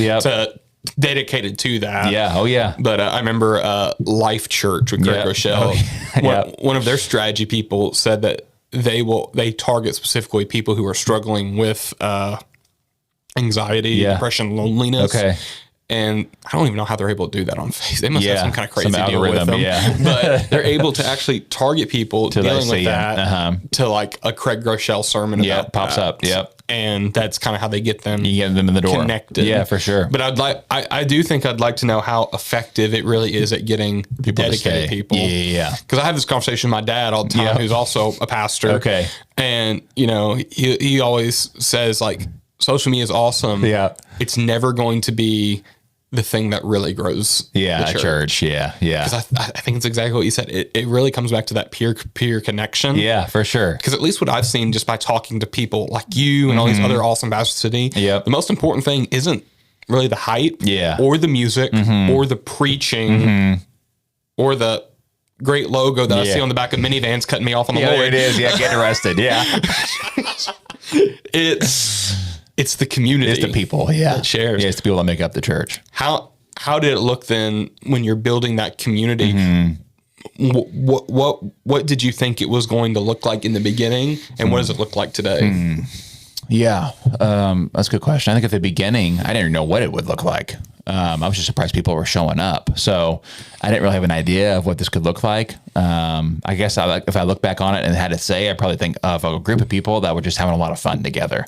dedicated to that. Yeah. Oh, yeah. But I remember Life Church with Greg Yep. Rochelle. Oh, yeah. One of their strategy people said that they target specifically people who are struggling with anxiety, depression, loneliness. Okay. And I don't even know how they're able to do that on Facebook. They must have some kind of crazy deal with algorithm, them. yeah. But they're able to actually target people dealing with that Uh-huh. to like a Craig Rochelle sermon. Yeah, about pops that. up. Yep. And that's kind of how they get them. You get them in the door. Connected. Yeah, for sure. But I do think I'd like to know how effective it really is at getting People to dedicated stay. people. Yeah. Because I have this conversation with my dad all the time, Yeah. who's also a pastor. Okay. And, you know, he always says, like, social media is awesome. Yeah. It's never going to be the thing that really grows Yeah, the church. Yeah, yeah. Because I think it's exactly what you said. It really comes back to that peer connection. Yeah, for sure. Because at least what I've seen just by talking to people like you and all these other awesome pastors today, Yep. the most important thing isn't really the hype Yeah. or the music or the preaching or the great logo that I see on the back of minivans cutting me off on the Yeah, Lord. there it is. Yeah, get arrested. Yeah. It's the community. It's the people. Yeah. that shares. Yeah, it's the people that make up the church. How did it look then when you're building that community? What did you think it was going to look like in the beginning, and what does it look like today? Yeah, that's a good question. I think at the beginning, I didn't know what it would look like. I was just surprised people were showing up. So I didn't really have an idea of what this could look like. I guess if I look back on it and had to say, I probably think of a group of people that were just having a lot of fun together.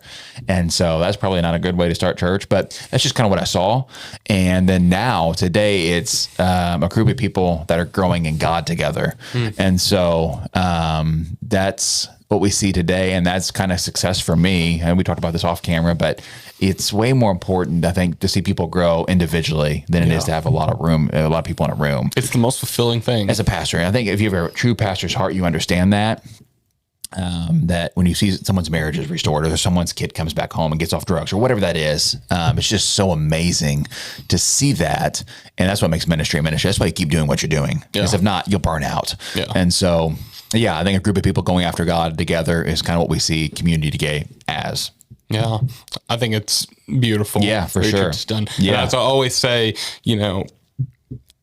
And so that's probably not a good way to start church, but that's just kind of what I saw. And then now today it's a group of people that are growing in God together. And so that's what we see today, and that's kind of success for me. And we talked about this off camera, but it's way more important, I think, to see people grow individually than it is to have a lot of people in a room. It's the most fulfilling thing As a pastor, and I think if you have a true pastor's heart, you understand that. That when you see someone's marriage is restored, or someone's kid comes back home and gets off drugs, or whatever that is, it's just so amazing to see that, and that's what makes ministry a ministry. That's why you keep doing what you're doing, because if not, you'll burn out. Yeah. And so, yeah, I think a group of people going after God together is kind of what we see community today as. Yeah, I think it's beautiful. Yeah, for what your sure. church has done. Yeah. And as I always say, you know,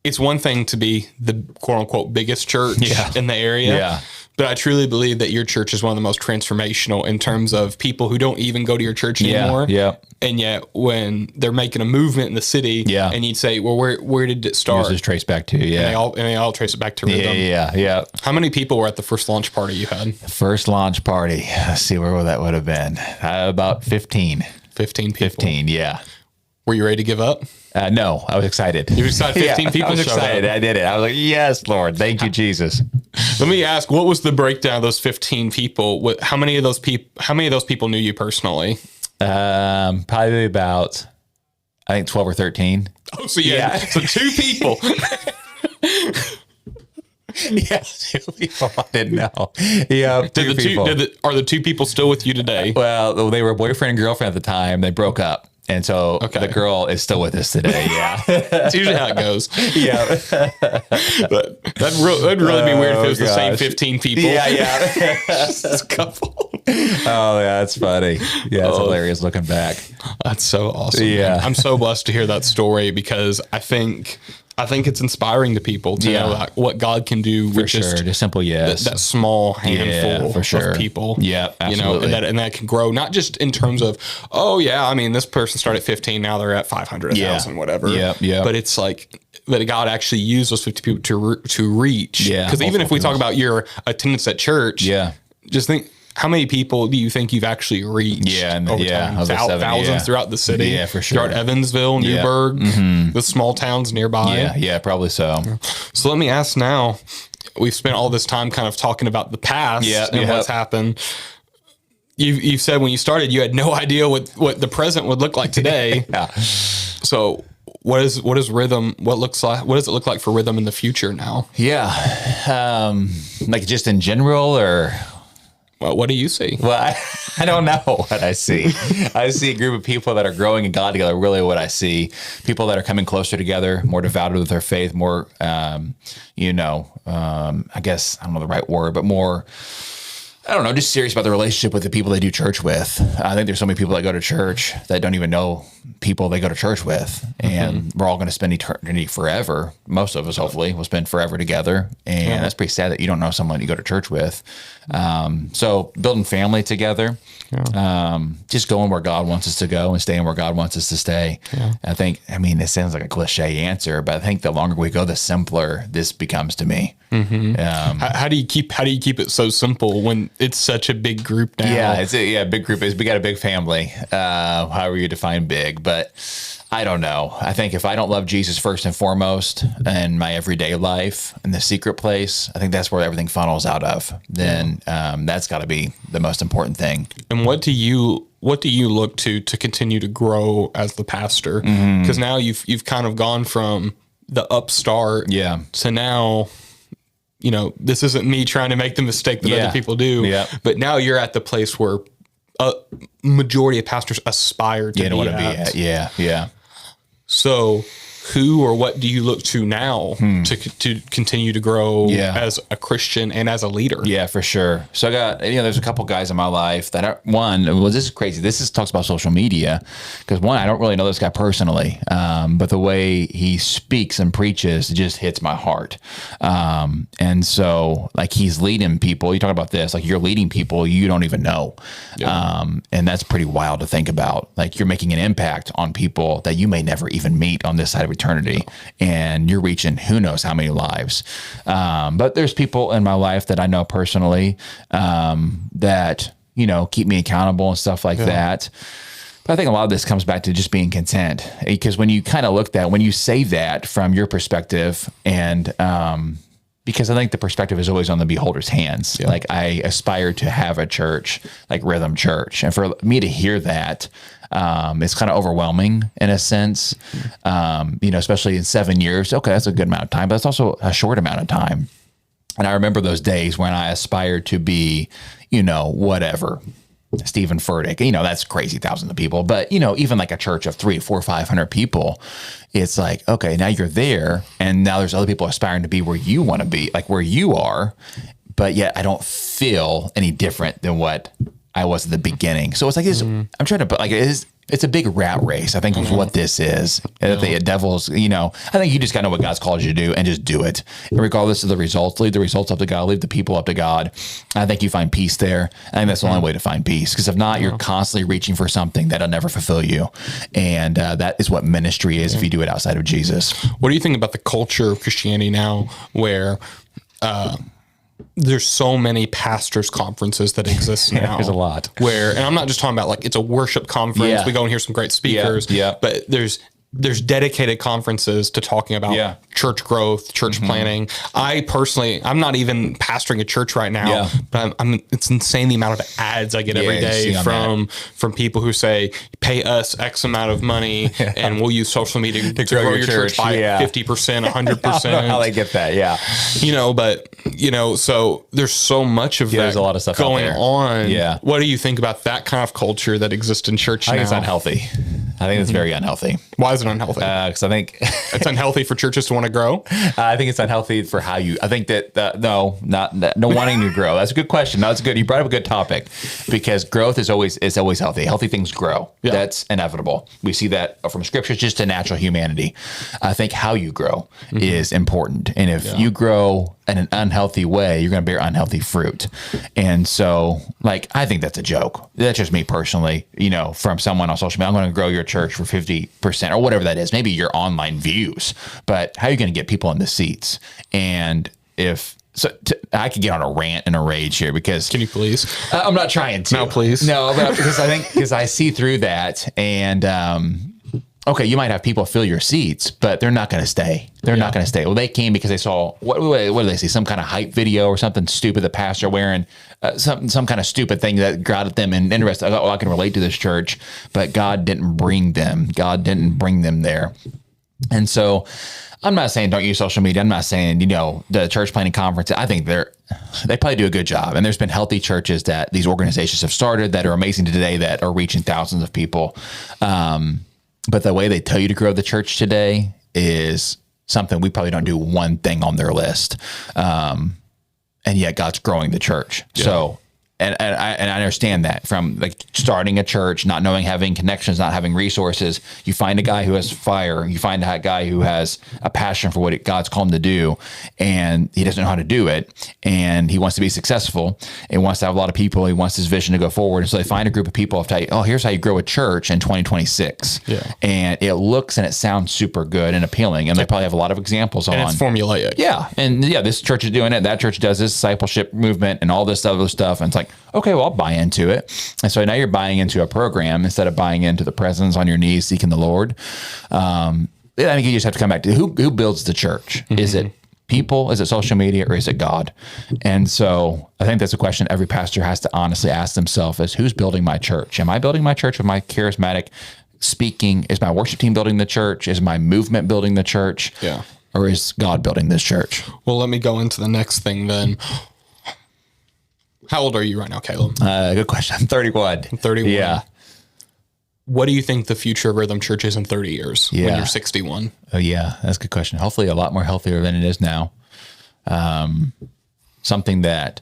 it's one thing to be the quote unquote biggest church in the area. Yeah. But I truly believe that your church is one of the most transformational in terms of people who don't even go to your church anymore. Yeah. And yet when they're making a movement in the city and you'd say, well, where did it start? Just trace back to, And they all trace it back to rhythm. Yeah. How many people were at the first launch party you had? First launch party. Let's see where that would have been. About 15. 15 people. 15, yeah. Were you ready to give up? No, I was excited. You were excited 15 people I was showed excited. up. I did it. I was like, yes, Lord. Thank you, Jesus. Let me ask, what was the breakdown of those 15 people? How many of those people knew you personally? Probably about, I think 12 or 13. Oh, so so two people. Yeah, 2 people I didn't know. Yeah, two people. Are the two people still with you today? Well, they were boyfriend and girlfriend at the time. They broke up. And so the girl is still with us today. Yeah. That's usually how it goes. Yeah. But that'd really be weird if it was the same 15 people. Yeah. Just a couple. Oh, yeah, that's funny. Yeah, it's hilarious looking back. That's so awesome. Yeah. Man. I'm so blessed to hear that story because I think it's inspiring to people to know like what God can do with just simple yes. That small handful of people. Yeah, absolutely. You know, and that can grow not just in terms of, oh yeah, I mean this person started at 15, now they're at 500, 1,000, whatever. Yeah. But it's like that God actually used those 50 people to reach. Yeah. Because even if we talk about your attendance at church, just think, how many people do you think you've actually reached? Over time? Thousands throughout the city. Yeah, for sure. Throughout Evansville, Newburgh, the small towns nearby. Yeah, probably so. So let me ask now, we've spent all this time kind of talking about the past and what's happened. You've said when you started, you had no idea what the present would look like today. So what does rhythm, what does it look like for rhythm in the future now? Yeah. Like just in general or... Well, what do you see? Well, I don't know what I see. I see a group of people that are growing in God together, really what I see. People that are coming closer together, more devoted with their faith, more, I guess, I don't know the right word, but more I don't know, just serious about the relationship with the people they do church with. I think there's so many people that go to church that don't even know people they go to church with. And we're all going to spend eternity forever. Most of us, hopefully, will spend forever together. And that's pretty sad that you don't know someone you go to church with. So building family together, just going where God wants us to go and staying where God wants us to stay. I think, it sounds like a cliche answer, but I think the longer we go, the simpler this becomes to me. How do you keep it so simple when it's such a big group now? Yeah, big group we got a big family, however you define big, but I don't know. I think if I don't love Jesus first and foremost in my everyday life, in the secret place, I think that's where everything funnels out of. Then that's got to be the most important thing. And what do you look to continue to grow as the pastor? Because now you've kind of gone from the upstart to now, this isn't me trying to make the mistake that other people do, but now you're at the place where a majority of pastors aspire to be at. Yeah. So who or what do you look to now to continue to grow as a Christian and as a leader? Yeah, for sure. So I got, there's a couple guys in my life that this is crazy. This talks about social media because I don't really know this guy personally, but the way he speaks and preaches just hits my heart. And so like he's leading people, you talk about this, like you're leading people you don't even know. And that's pretty wild to think about. Like you're making an impact on people that you may never even meet on this side of eternity, and you're reaching who knows how many lives. But there's people in my life that I know personally that, keep me accountable and stuff like that. But I think a lot of this comes back to just being content, because when you kind of when you say that from your perspective, and because I think the perspective is always on the beholder's hands. Like I aspire to have a church like Rhythm Church, and for me to hear that, it's kind of overwhelming in a sense, especially in 7 years. Okay, that's a good amount of time, but it's also a short amount of time. And I remember those days when I aspired to be, whatever, Stephen Furtick, that's crazy, thousands of people. But, even like a church of 300, 400, 500 people, it's like, okay, now you're there. And now there's other people aspiring to be where you want to be, like where you are. But yet I don't feel any different than what I was at the beginning. So it's like this, I'm trying to put like it's a big rat race, I think is what this is. The devil's, I think you just got to know what God's called you to do and just do it. And regardless of the results, leave the results up to God, leave the people up to God. I think you find peace there. I think that's the only way to find peace. Because if not, you're constantly reaching for something that'll never fulfill you. And that is what ministry is if you do it outside of Jesus. What do you think about the culture of Christianity now where, there's so many pastors conferences that exist now. There's a lot and I'm not just talking about like it's a worship conference. We go and hear some great speakers, but there's dedicated conferences to talking about church growth, church planning. I'm not even pastoring a church right now, but it's insane the amount of ads I get every day from people who say, pay us X amount of money and we'll use social media to grow your church by 50%, 100%. How they get that. So there's so much of that. There's a lot of stuff going out there. on. What do you think about that kind of culture that exists in church now? I think it's unhealthy. I think it's very unhealthy. Why is it unhealthy? Because I think it's unhealthy for churches to want to grow. I think it's unhealthy for how you. I think that no wanting to grow. That's a good question. That's good. You brought up a good topic, because growth is always healthy. Healthy things grow. That's inevitable. We see that from scriptures, just to natural humanity. I think how you grow is important, and if you grow in an unhealthy way, you're going to bear unhealthy fruit. And so, I think that's a joke. That's just me personally. From someone on social media, I'm going to grow your church for 50% or whatever that is. Maybe your online views, but how are you going to get people in the seats? And I could get on a rant and a rage here because. Can you please? I'm not trying to. No, please. No, but because I see through that, and okay, you might have people fill your seats, but they're not going to stay. They're not going to stay. Well, they came because they saw what did they see? Some kind of hype video or something stupid. The pastor wearing some kind of stupid thing that got them and interested. I can relate to this church, but God didn't bring them. God didn't bring them there. And so, I'm not saying don't use social media. I'm not saying the church planning conference. I think they probably do a good job. And there's been healthy churches that these organizations have started that are amazing today that are reaching thousands of people. But the way they tell you to grow the church today is something we probably don't do one thing on their list. And yet God's growing the church. So I understand that from like starting a church, not knowing, having connections, not having resources. You find a guy who has fire. You find a guy who has a passion for what God's called him to do, and he doesn't know how to do it, and he wants to be successful. He wants to have a lot of people. He wants his vision to go forward. And so they find a group of people tell you, oh, here's how you grow a church in 2026. Yeah. And it looks and it sounds super good and appealing. And they probably have a lot of examples and on. it's formulaic. Yeah. And yeah, this church is doing it. That church does this discipleship movement and all this other stuff. And it's like, okay, well, I'll buy into it. And so now you're buying into a program instead of buying into the presence on your knees, seeking the Lord. I think you just have to come back to who builds the church. Is it people? Is it social media, or is it God? And so I think that's a question every pastor has to honestly ask themselves: is who's building my church? Am I building my church with my charismatic speaking? Is my worship team building the church? Is my movement building the church? Yeah. Or is God building this church? Well, let me go into the next thing then. How old are you right now, Caleb? Good question. I'm 31. 31. Yeah. What do you think the future of Rhythm Church is in 30 years when Yeah. you're 61? Oh yeah, that's a good question. Hopefully a lot more healthier than it is now. Something that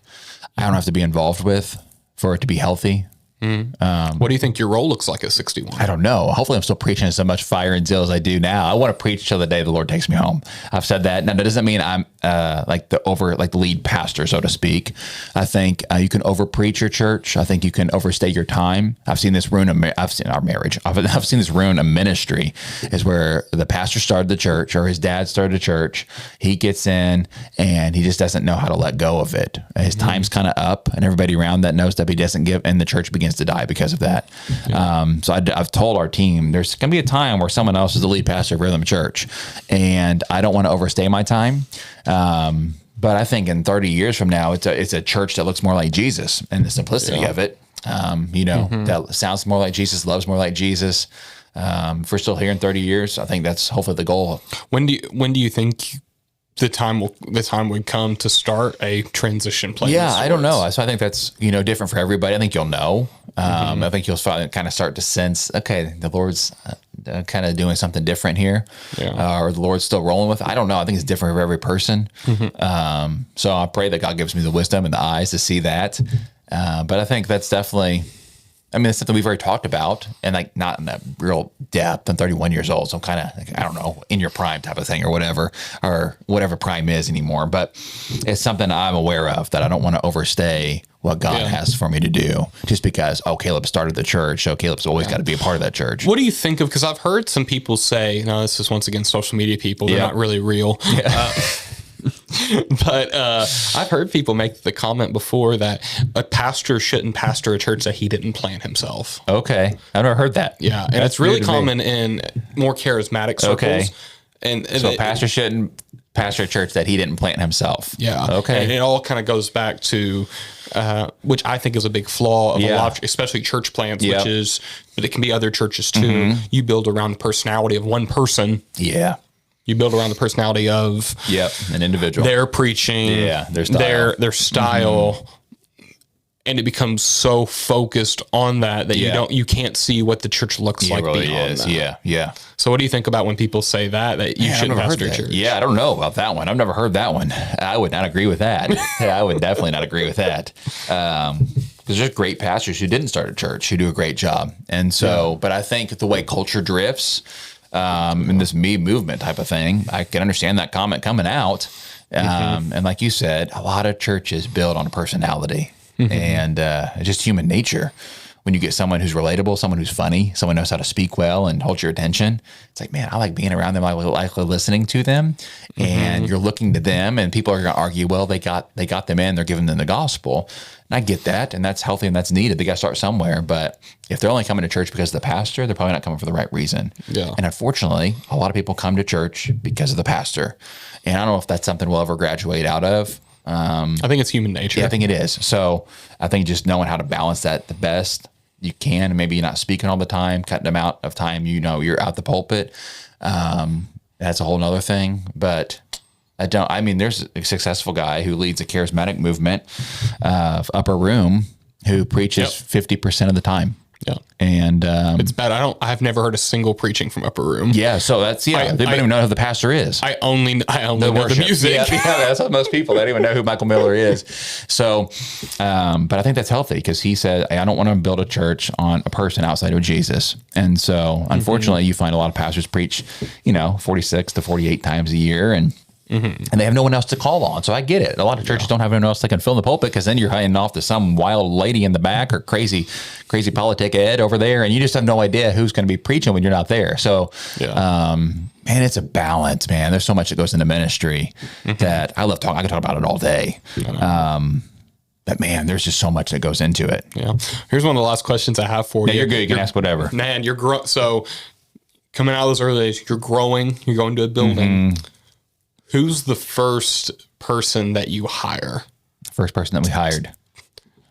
I don't have to be involved with for it to be healthy. What do you think your role looks like at 61? I don't know. Hopefully I'm still preaching so much fire and zeal as I do now. I want to preach till the day the Lord takes me home. I've said that. Now that doesn't mean I'm like the lead pastor, so to speak. I think you can over preach your church. I think you can overstay your time. I've seen this ruin I've seen our marriage. I've seen this ruin a ministry, is where the pastor started the church, or his dad started a church. He gets in and he just doesn't know how to let go of it. His time's kind of up, and everybody around that knows that he doesn't give, and the church begins to die because of that. So I've told our team there's going to be a time where someone else is the lead pastor of Rhythm Church, and I don't want to overstay my time. But I think in 30 years from now, it's a church that looks more like Jesus, and the simplicity of it, that sounds more like Jesus, loves more like Jesus. If we're still here in 30 years, I think that's hopefully the goal. When do you think the time would come to start a transition plan? Yeah, I don't know. So I think that's, different for everybody. I think you'll know. I think you'll kind of start to sense, okay, the Lord's kind of doing something different here, or the Lord's still rolling with it. I don't know. I think it's different for every person. So I pray that God gives me the wisdom and the eyes to see that. But I think that's definitely, it's something we've already talked about, and like not in that real depth. I'm 31 years old, so I'm kind of, I don't know, in your prime type of thing, or whatever prime is anymore. But it's something I'm aware of, that I don't want to overstay what God has for me to do, just because, Caleb started the church, so Caleb's always got to be a part of that church. What do you think of, because I've heard some people say, no, this is once again social media people, they're not really real. But I've heard people make the comment before that a pastor shouldn't pastor a church that he didn't plant himself. Okay. I've never heard that. Yeah. And it's really common in more charismatic circles. Okay. And so a pastor shouldn't pastor a church that he didn't plant himself. Yeah. Okay. And it all kind of goes back to, which I think is a big flaw of a lot of, especially church plants, but it can be other churches too. You build around the personality of one person. Yeah. You build around the personality of an individual, their preaching, their style, and it becomes so focused on that you can't see what the church looks like really beyond that. Yeah. So what do you think about when people say that you shouldn't pastor a church? Yeah, I don't know about that one. I've never heard that one. I would not agree with that. I would definitely not agree with that. Because there's great pastors who didn't start a church who do a great job, and so, but I think the way culture drifts. In this me movement type of thing, I can understand that comment coming out. And like you said, a lot of churches build on a personality and just human nature. When you get someone who's relatable, someone who's funny, someone knows how to speak well and hold your attention, it's like, man, I like being around them. I like listening to them, and you're looking to them, and people are going to argue, well, they got them in, they're giving them the gospel. And I get that, and that's healthy and that's needed. They got to start somewhere. But if they're only coming to church because of the pastor, they're probably not coming for the right reason. Yeah. And unfortunately, a lot of people come to church because of the pastor. And I don't know if that's something we'll ever graduate out of. I think it's human nature. Yeah, I think it is. So I think just knowing how to balance that the best you can, and maybe you're not speaking all the time, cutting them out of time, you're out the pulpit. That's a whole nother thing. But there's a successful guy who leads a charismatic movement of upper room who preaches 50% of the time. Yeah. And it's bad. I've never heard a single preaching from Upper Room. Yeah. So that's, they don't even know who the pastor is. I only know the music. Yeah, that's what most people, they don't even know who Michael Miller is. So, but I think that's healthy because he said, I don't want to build a church on a person outside of Jesus. And so unfortunately you find a lot of pastors preach, 46 to 48 times a year and they have no one else to call on. So I get it. A lot of churches don't have anyone else that can fill in the pulpit because then you're handing off to some wild lady in the back or crazy politic ed over there. And you just have no idea who's going to be preaching when you're not there. So, man, it's a balance, man. There's so much that goes into ministry that I love talking. I could talk about it all day. But man, there's just so much that goes into it. Yeah. Here's one of the last questions I have for you. You're good. You can ask whatever. Man, so coming out of those early days, you're growing, you're going to a building. Who's the first person that you hire? First person that we hired.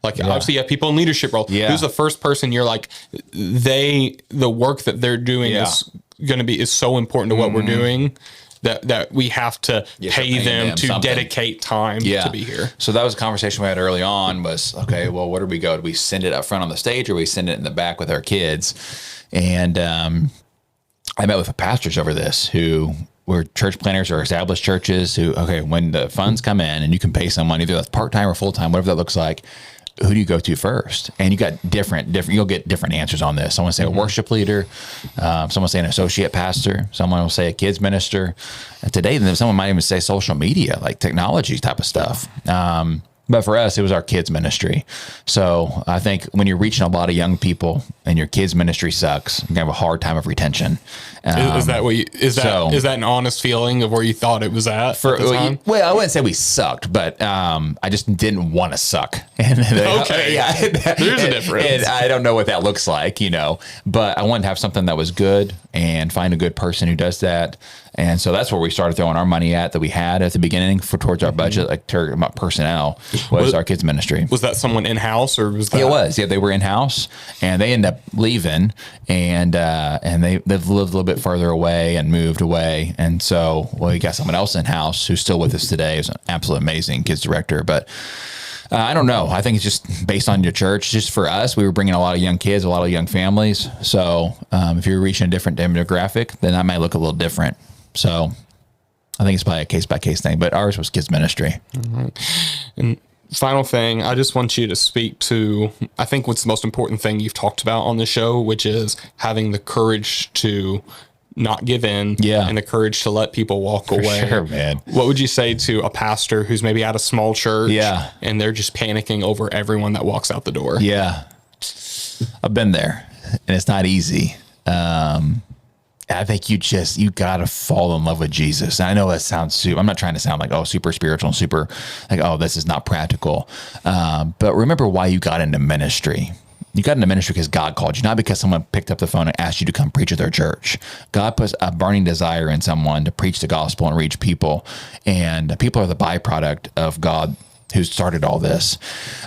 Like, obviously you have people in leadership roles. Yeah. Who's the first person you're like, the work that they're doing is so important to what we're doing that we have to pay them to dedicate time to be here. So that was a conversation we had early on was, okay, well, where do we go? Do we send it up front on the stage or we send it in the back with our kids? And I met with pastors over this who were church planners or established churches who, okay, when the funds come in and you can pay someone, either that's part-time or full-time, whatever that looks like, who do you go to first? And you got different, you'll get different answers on this. Someone say a worship leader, someone say an associate pastor, someone will say a kids minister. And today, someone might even say social media, like technology type of stuff. But for us, it was our kids ministry. So I think when you're reaching a lot of young people and your kids ministry sucks, you're gonna have a hard time of retention. Is that what is that an honest feeling of where you thought it was at the time? Well, I wouldn't say we sucked, but I just didn't want to suck. And there's a difference. And I don't know what that looks like, but I wanted to have something that was good and find a good person who does that. And so that's where we started throwing our money at that we had at the beginning towards our budget, like personnel, was our kids ministry. Was that someone in-house or was that? It was. Yeah, they were in-house and they ended up leaving and they've lived a little bit further away and moved away. And so, we got someone else in-house who's still with us today. He's an absolute amazing kids director, but I don't know. I think it's just based on your church. Just for us, we were bringing a lot of young kids, a lot of young families. So if you're reaching a different demographic, then that might look a little different. So I think it's probably a case-by-case thing, but ours was kids ministry. And final thing, I just want you to speak to, I think what's the most important thing you've talked about on the show, which is having the courage to not give in and the courage to let people walk away. Sure, man. What would you say to a pastor who's maybe at a small church and they're just panicking over everyone that walks out the door? Yeah. I've been there and it's not easy. I think you got to fall in love with Jesus. And I know that sounds I'm not trying to sound like, super spiritual and super like, this is not practical. But remember why you got into ministry. You got into ministry because God called you, not because someone picked up the phone and asked you to come preach at their church. God puts a burning desire in someone to preach the gospel and reach people. And people are the byproduct of God who started all this.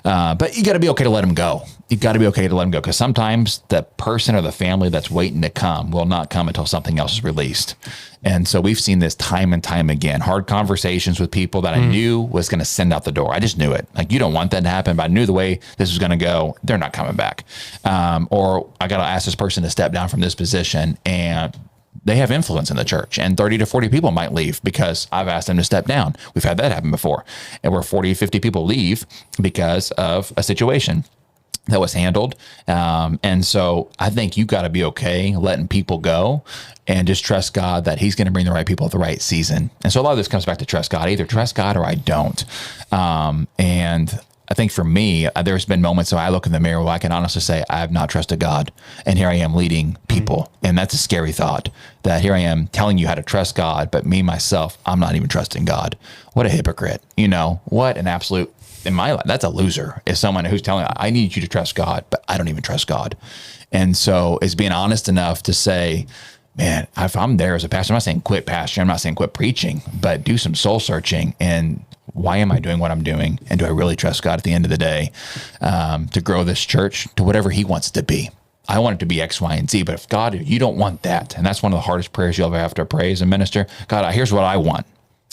But you got to be okay to let them go. You got to be okay to let them go because sometimes the person or the family that's waiting to come will not come until something else is released. And so we've seen this time and time again, hard conversations with people that I knew was going to send out the door. I just knew it. Like, you don't want that to happen, but I knew the way this was going to go, they're not coming back. Or I got to ask this person to step down from this position, and they have influence in the church, and 30 to 40 people might leave because I've asked them to step down. We've had that happen before, and where 40, 50 people leave because of a situation that was handled. And so I think you got to be okay letting people go and just trust God that he's going to bring the right people at the right season. And so a lot of this comes back to trust God. I either trust God or I don't. And I think for me, there's been moments where I look in the mirror where I can honestly say, I have not trusted God. And here I am leading people. And that's a scary thought, that here I am telling you how to trust God, but me, myself, I'm not even trusting God. What a hypocrite. What an absolute, in my life, that's a loser, is someone who's telling, I need you to trust God, but I don't even trust God. And so it's being honest enough to say, man, if I'm there as a pastor, I'm not saying quit pastoring, I'm not saying quit preaching, but do some soul searching. And why am I doing what I'm doing? And do I really trust God at the end of the day to grow this church to whatever he wants it to be? I want it to be X, Y, and Z, but if God, you don't want that, and that's one of the hardest prayers you'll ever have to pray as a minister. God, here's what I want.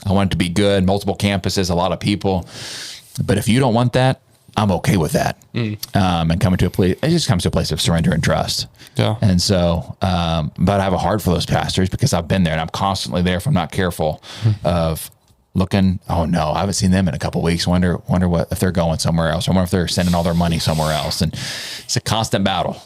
I want it to be good, multiple campuses, a lot of people. But if you don't want that, I'm okay with that. And coming to a place, it just comes to a place of surrender and trust. Yeah. And so, but I have a heart for those pastors because I've been there and I'm constantly there if I'm not careful of looking, oh no, I haven't seen them in a couple of weeks. Wonder what, if they're going somewhere else. I wonder if they're sending all their money somewhere else. And it's a constant battle.